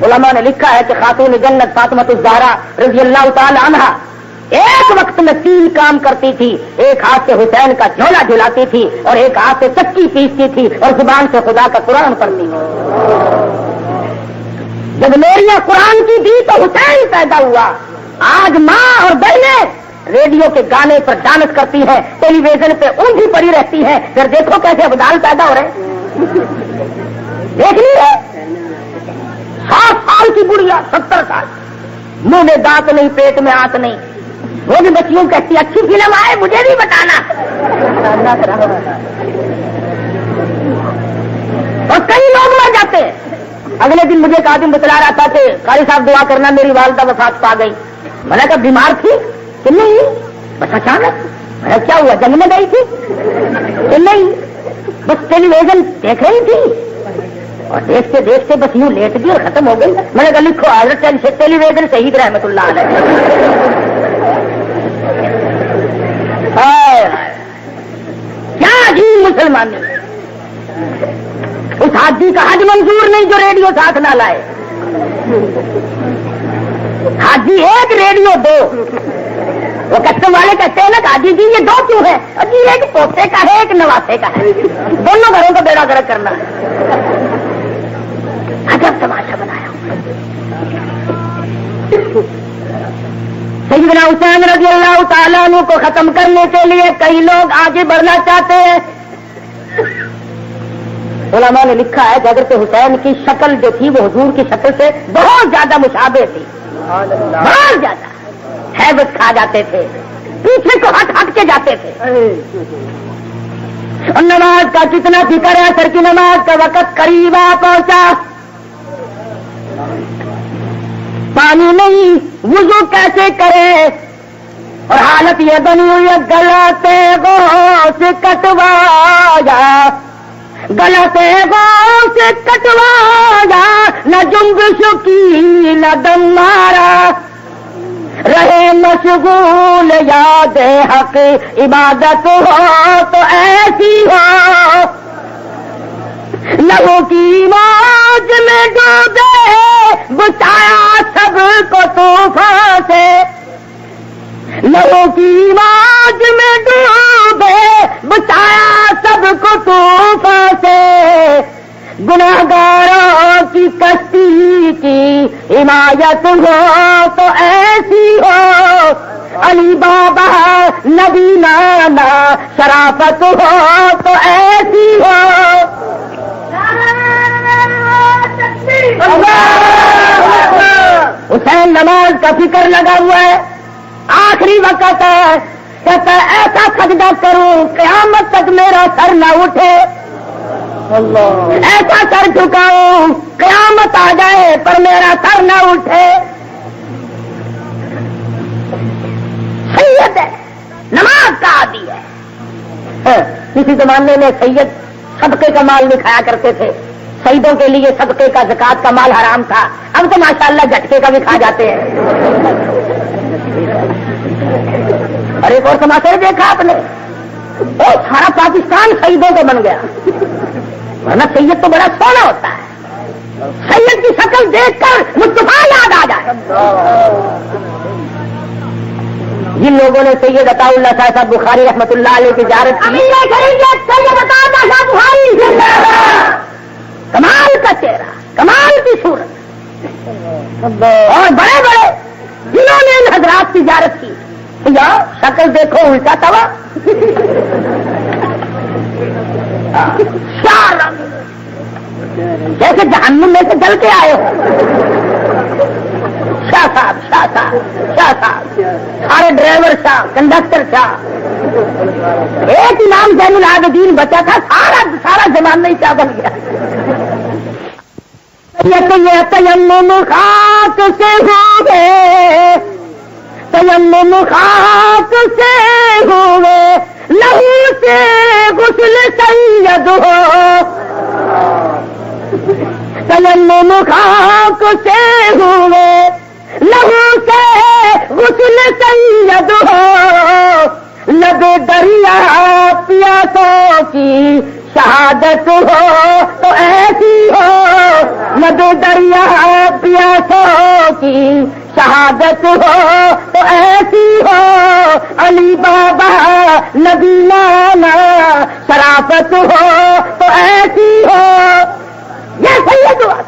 علماء نے لکھا ہے کہ خاتون جنت فاطمہ الزہرا رضی اللہ تعالیٰ عنہا ایک وقت میں 3 کام کرتی تھی، ایک ہاتھ سے حسین کا جھولا جھلاتی تھی، اور ایک ہاتھ سے چکی پیستی تھی، اور زبان سے خدا کا قرآن پڑھتی تھی۔ جب میریاں قرآن کی دی تو حسین پیدا ہوا، آج ماں اور بہنیں ریڈیو کے گانے پر ڈانس کرتی ہیں، ٹیلی ویژن پہ اونگی پڑی رہتی ہیں، پھر دیکھو کیسے ابدال پیدا ہو رہے ہیں۔ دیکھ لی ہے 60 سال کی بڑھیا 70 سال، منہ میں دانت نہیں، پیٹ میں آنت نہیں، وہ بھی بچیوں کہتی اچھی فلم آئے مجھے بھی بتانا۔ اور کئی لوگ مر جاتے ہیں۔ اگلے دن مجھے ایک آدمی بتلا رہا تھا کہ قاری صاحب دعا کرنا میری والدہ وفات پا گئی۔ میں نے کہا بیمار تھی کہ نہیں؟ بس اچانک۔ میں نے کیا ہوا، جنگ میں گئی تھی کہ نہیں؟ بس ٹیلی ویژن دیکھ رہی تھی اور دیکھتے دیکھتے بس یوں لیٹ گئی اور ختم ہو گئی۔ میں نے کہا لکھو حضرت ٹیلی ویژن شہید رحمت اللہ علیہ۔ کیا عجیب مسلمانی، اس حاجی کا حج منظور نہیں جو ریڈیو ساتھ نہ لائے۔ حاجی ایک ریڈیو دو، وہ کسٹم والے کہتے ہیں نا کہ حاجی جی یہ دو کیوں ہے؟ جی ایک پوتے کا ہے ایک نواسے کا ہے، دونوں گھروں کا بیڑا گرک کرنا ہے۔ عجب تماشا بنایا۔ سیدنا حسین رضی اللہ تعالیٰ عنہ کو ختم کرنے کے لیے کئی لوگ آگے بڑھنا چاہتے ہیں۔ علماء نے لکھا ہے کہ حضرت حسین کی شکل جو تھی وہ حضور کی شکل سے بہت زیادہ مشابہ تھی، بہت زیادہ ہیبت کھا جاتے تھے، پیچھے کو ہٹ ہٹ کے جاتے تھے۔ اور نماز کا کتنا فکر ہے، اثر کی نماز کا وقت قریب آ پہنچا، پانی نہیں، وضو کیسے کرے؟ اور حالت یہ بنی ہوئی ہے گلاتے غوث کٹوایا، گلاتے غوث کٹوایا، نہ جنبش کی نہ دم مارا، رہے مشغول یاد حق عبادت ہو تو ایسی ہو، لہو کی موج میں ڈوبے بچایا سب کو طوفان سے، لہو کی موج میں ڈوبے بچایا سب کو طوفان سے، گناہگاروں کی کشتی کی حمایت ہو تو ایسی ہو، علی بابا نبی نانا شرافت ہو تو ایسی ہو۔ حسین نماز کا فکر لگا ہوا ہے، آخری وقت ہے، کہتا ہے ایسا سجدہ کروں قیامت تک میرا سر نہ اٹھے، ایسا سر جھکاؤں قیامت آ جائے پر میرا سر نہ اٹھے۔ سید ہے، نماز کا عادی ہے۔ کسی زمانے میں سید صدقے کا مال نہیں کھایا کرتے تھے، سیدوں کے لیے صدقے کا زکات کا مال حرام تھا، اب تو ماشاءاللہ جھٹکے کا بھی کھا جاتے ہیں۔ اور ایک اور تماشا دیکھا آپ نے، وہ سارا پاکستان سیدوں کو بن گیا، ورنہ سید تو بڑا سونا ہوتا ہے، سید کی شکل دیکھ کر مصطفیٰ یاد آ جائے۔ جن لوگوں نے سید عطا اللہ صاحب بخاری رحمۃ اللہ علیہ کی زیارت کی، کمال کا چہرہ، کمال کی صورت، اور بڑے بڑے جنہوں نے ان حضرات کی زیارت کی، یا شکل دیکھو الٹا توا، جیسے جہنم میں سے جل کے آئے ہو۔ شاہ صاحب شاہ صاحب شاہ صاحب، سارے ڈرائیور شاہ، کنڈکٹر شاہ، ایک امام زین العابدین بچا تھا، سارا زمانہ ہی شاہ بن گیا۔ یہ تیمم خاک سے ہوئے، تیمم خاک سے ہوئے، لہو سے غسل سید ہو، تیمم خاک سے ہوئے، لہو سے غسل سید ہو، لب دریا پیاسوں کی شہادت ہو تو ایسی ہو، لب دریا پیاسوں کی شہادت ہو تو ایسی ہو، علی بابا نبی نانا شرافت ہو تو ایسی ہو۔ یہ سید ہوا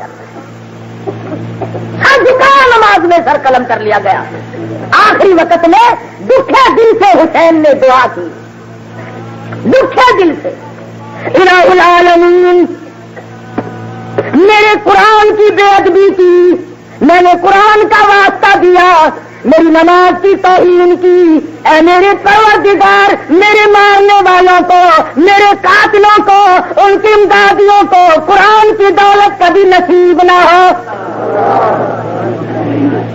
سر جھکا نماز میں سر عالم کر لیا گیا. آخری وقت میں دکھے دل سے حسین نے دعا کی, دکھے دل سے, الہ العالمین میرے قرآن کی بے ادبی کی, میں نے قرآن کا واسطہ دیا, میری نماز کی توہین کی, اے میرے پروردگار میرے مارنے والوں کو, میرے قاتلوں کو, ان کی امدادیوں کو قرآن کی دولت کبھی نصیب نہ ہو,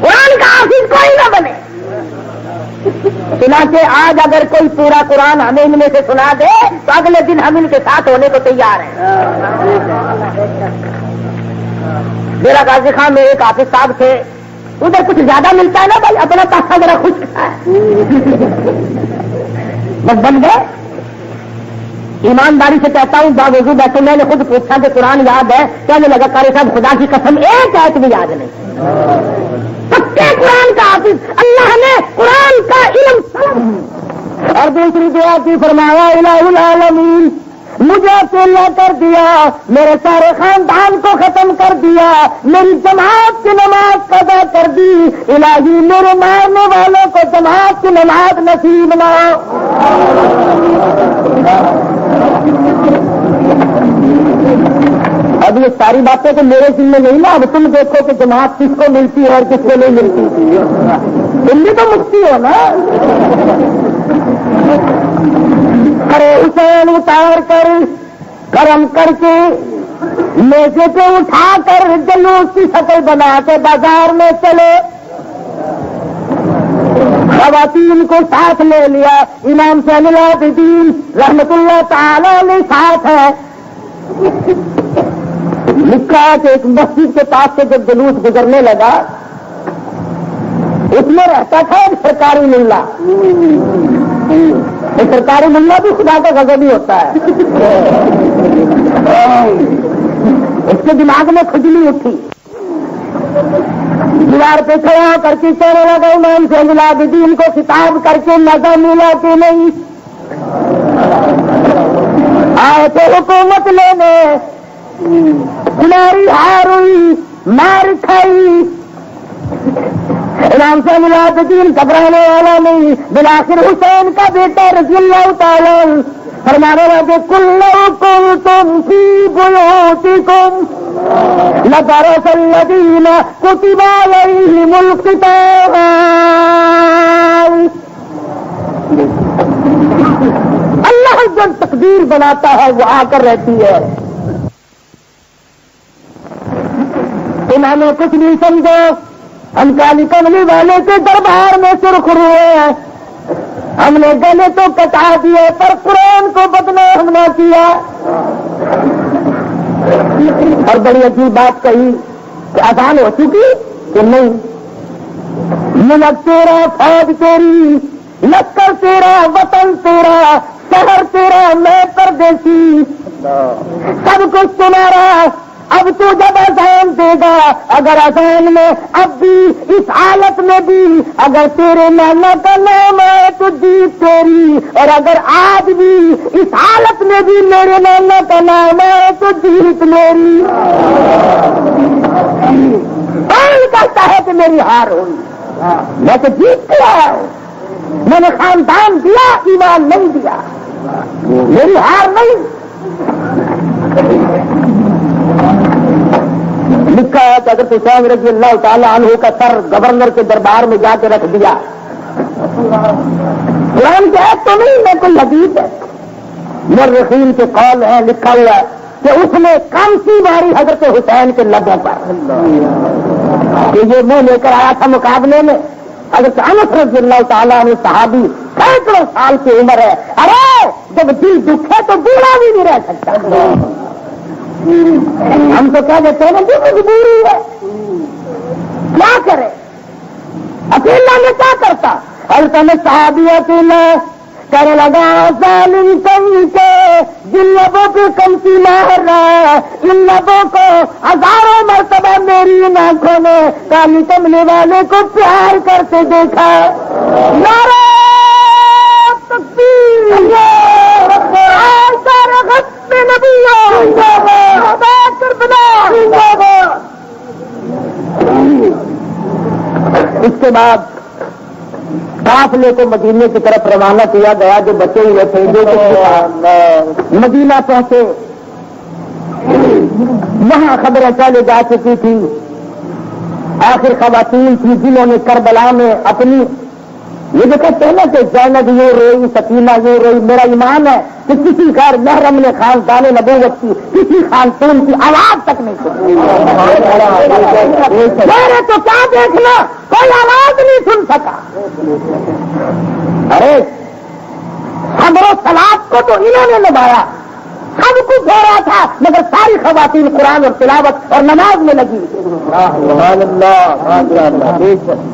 قرآن کا حافظ کوئی نہ بنے. چنانچہ آج اگر کوئی پورا قرآن ہمیں ان میں سے سنا دے تو اگلے دن ہم ان کے ساتھ ہونے کو تیار ہیں. میرا غازی خان میں ایک حافظ صاحب تھے, ادھر کچھ زیادہ ملتا ہے نا بھائی, اپنا پیسہ ذرا خوش ہے, بس بن گئے. ایمانداری سے کہتا ہوں باوجود بیٹھے, میں نے خود پوچھا کہ قرآن یاد ہے, کہنے لگا قاری صاحب خدا کی قسم ایک آیت بھی یاد نہیں. پکے قرآن کا حافظ, اللہ نے قرآن کا علم. اور دوسری دعا کی فرمایا الہ العالمین مجھے اکیلا کر دیا, میرے سارے خاندان کو ختم کر دیا, میری جماعت کی نماز قضا کر دی, الہی میرے مارنے والوں کو جماعت کی نماز نصیب نہ ہو. اب یہ ساری باتیں تو میرے دل میں نہیں نا, اب تم دیکھو کہ جماعت کس کو ملتی ہے اور کس کو نہیں ملتی. تم بھی تو مفتی ہو نا. ارے حسین اتار کر کرم کر کے میزے پہ اٹھا کر جلوس کی شکل بنا کے بازار میں چلے, خواتین کو ساتھ لے لیا. امام زین العابدین رحمت اللہ تعالی علیہ ساتھ ہے. لکھا کہ ایک مسجد کے پاس سے جب جلوس گزرنے لگا, اس میں رہتا تھا ایک سرکاری ملا. سرکاری ملا بھی خدا کا غضب ہی ہوتا ہے. اس کے دماغ میں کھجلی اٹھی, دیوار پہ کھڑا ہو کر کے کہنے لگا امام زین العابدین کو خطاب کر کے مزہ ملا کہ نہیں, آئے تھے حکومت لینے, تمہاری ہار ہوئی, مار کھائی. امام زین العابدین گھبرانے والا نہیں, بالآخر حسین کا بیٹا رضی اللہ تعالی فرمانے لگے کلو کنتم فی بیوتکم لبرس الذین کتب علیہم القتال. اللہ جو تقدیر بناتا ہے وہ آ کر رہتی ہے. انہوں نے کچھ نہیں سمجھو, ہم کالی کملی والے کے دربار میں سرخ ہوئے ہیں, ہم نے گلے تو کٹا دیے پر قرآن کو بدنام نہ کیا. اور بڑی عجیب بات کہی کہ اذان ہو چکی کہ نہیں, ملک تیرا, فوج تیری, لشکر تیرا, وطن تیرا, شہر تیرا, میں پردیسی, سب کچھ تمہارا. اب تو جب اذان دے گا, اگر اذان میں اب بھی اس حالت میں بھی اگر تیرے نانا کا نام ہے تو جیت تیری, اور اگر آج بھی اس حالت میں بھی میرے نانا کا نام ہے تو جیت میری. کون کہتا ہے کہ میری ہار ہوئی؟ میں تو جیت کے آیا ہوں, میں نے خاندان دیا, ایمان نہیں دیا, میری ہار نہیں. لکھا ہے کہ حضرت حسین رضی اللہ تعالیٰ عنہ کا سر گورنر کے دربار میں جا کے رکھ دیا. قرآن کی آیت تو نہیں, میں کوئی حدیث ہے, مورخین کے قول ہے, لکھا ہوا ہے کہ اس نے کانسی ماری حضرت حسین کے لبوں پر کہ یہ منہ لے کر آیا تھا مقابلے میں. حضرت انس رضی اللہ تعالیٰ عنہ صحابی, سینکڑوں سال کی عمر ہے. ارے جب دل دکھے تو بوڑھا بھی نہیں رہ سکتا. ہم تو کہہ دیتے ہیں نا مجبوری ہے, کیا کرے, اکیلا میں کیا کرتا. اور تمہیں صحابی اکیلا کرنے لگا, ظالم کم کے جن لبوں پہ کمتی مار رہا, ان لبوں کو ہزاروں مرتبہ میری آنکھوں نے کالی کملے والے کو پیار کرتے دیکھا. نعرہ تکبیر, اس کے بعد قافلے کو مدینے کی طرف روانہ کیا گیا، جو بچے ہوئے تھے جو مدینہ پہنچے، وہاں خبریں چلے جا چکی تھی، آخر خواتین تھی جنہوں نے کربلا میں اپنی یہ جو کہتے ہیں نا کہ زینب یوں روئی، سکینہ یوں روئی، میرا ایمان ہے کہ کسی غیر محرم نے خاندان نبوت کی کسی خاتون کی آواز تک نہیں سنی، میرے تو کیا دیکھنا، کوئی آواز نہیں سن سکا۔ ارے صبر و صلات کو تو انہوں نے نبھایا، سب کچھ ہو رہا تھا، مگر ساری خواتین قرآن اور تلاوت اور نماز میں لگی۔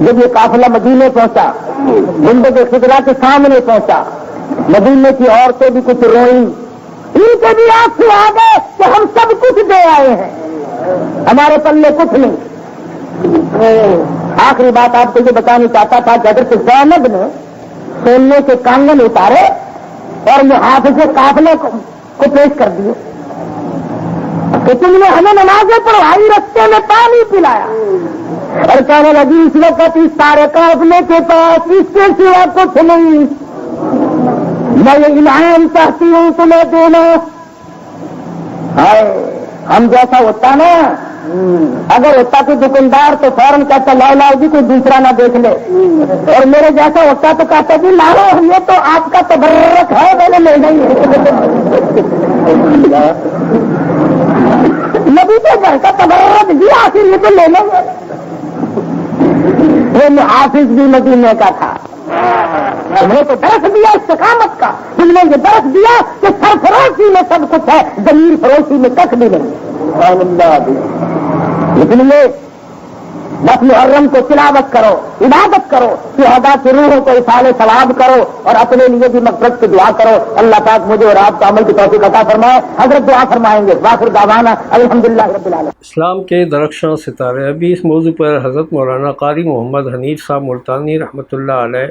جب یہ قافلہ مدینے پہنچا، گنبد خضرا کے سامنے پہنچا، مدینے کی عورتیں بھی کچھ روئیں، ان کے بھی آنسو آ گئے کہ ہم سب کچھ دے آئے ہیں، ہمارے پلے کچھ نہیں۔ آخری بات آپ کو یہ بتانی چاہتا تھا کہ حضرت زینب نے سونے کے کانگن اتارے اور محافظ قافلے کو پیش کر دیے کہ تم نے ہمیں نمازیں پڑھائی، رستے میں پانی پلایا، اور کہنے لگی اس وقت اس سارے قافلے کے پاس اس کے سوا کچھ نہیں، میں یہ انعام چاہتی ہوں تمہیں دینا۔ ہم جیسا ہوتا نا، اگر ہوتا کوئی دکاندار تو فوراً کہتا لاؤ جی کوئی دوسرا نہ دیکھ لے، اور میرے جیسا ہوتا تو کہتا جی لاؤ یہ تو آپ کا تبرک ہے، میں نے لینا ہی ہے۔ نبی کے گھر کا تبرک جی آخر یہ تو لے لیں گے۔ وہ محافظ بھی مدینے کا تھا، ہم نے تو درس دیا استقامت کا، تم نے یہ درس دیا کہ سرفروشی میں سب کچھ ہے، ضمیر فروشی میں کچھ بھی نہیں۔ اس لیے بس محرم کو تلاوت کرو، عبادت کرو، شہداء کی روحوں کو اصال ثواب کرو، اور اپنے لیے بھی مغفرت کی دعا کرو۔ اللہ پاک مجھے اور آپ کو عمل کی توفیق عطا فرمائے۔ حضرت دعا فرمائیں گے، واخر دعوانا الحمدللہ رب العالمین۔
اسلام کے درخشاں ستارے، ابھی اس موضوع پر حضرت مولانا قاری محمد حنیف صاحب ملتانی رحمۃ اللہ علیہ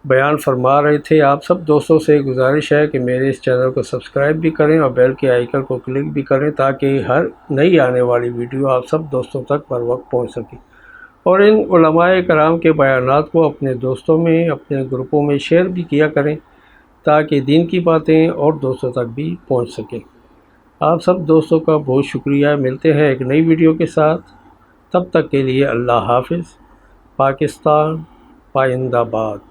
بیان فرما رہے تھے۔ آپ سب دوستوں سے گزارش ہے کہ میرے اس چینل کو سبسکرائب بھی کریں اور بیل کے آئیکن کو کلک بھی کریں تاکہ ہر نئی آنے والی ویڈیو آپ سب دوستوں تک پر وقت پہنچ سکے، اور ان علماء کرام کے بیانات کو اپنے دوستوں میں، اپنے گروپوں میں شیئر بھی کیا کریں تاکہ دین کی باتیں اور دوستوں تک بھی پہنچ سکیں۔ آپ سب دوستوں کا بہت شکریہ۔ ملتے ہیں ایک نئی ویڈیو کے ساتھ، تب تک کے لیے اللہ حافظ۔ پاکستان پائندہ باد۔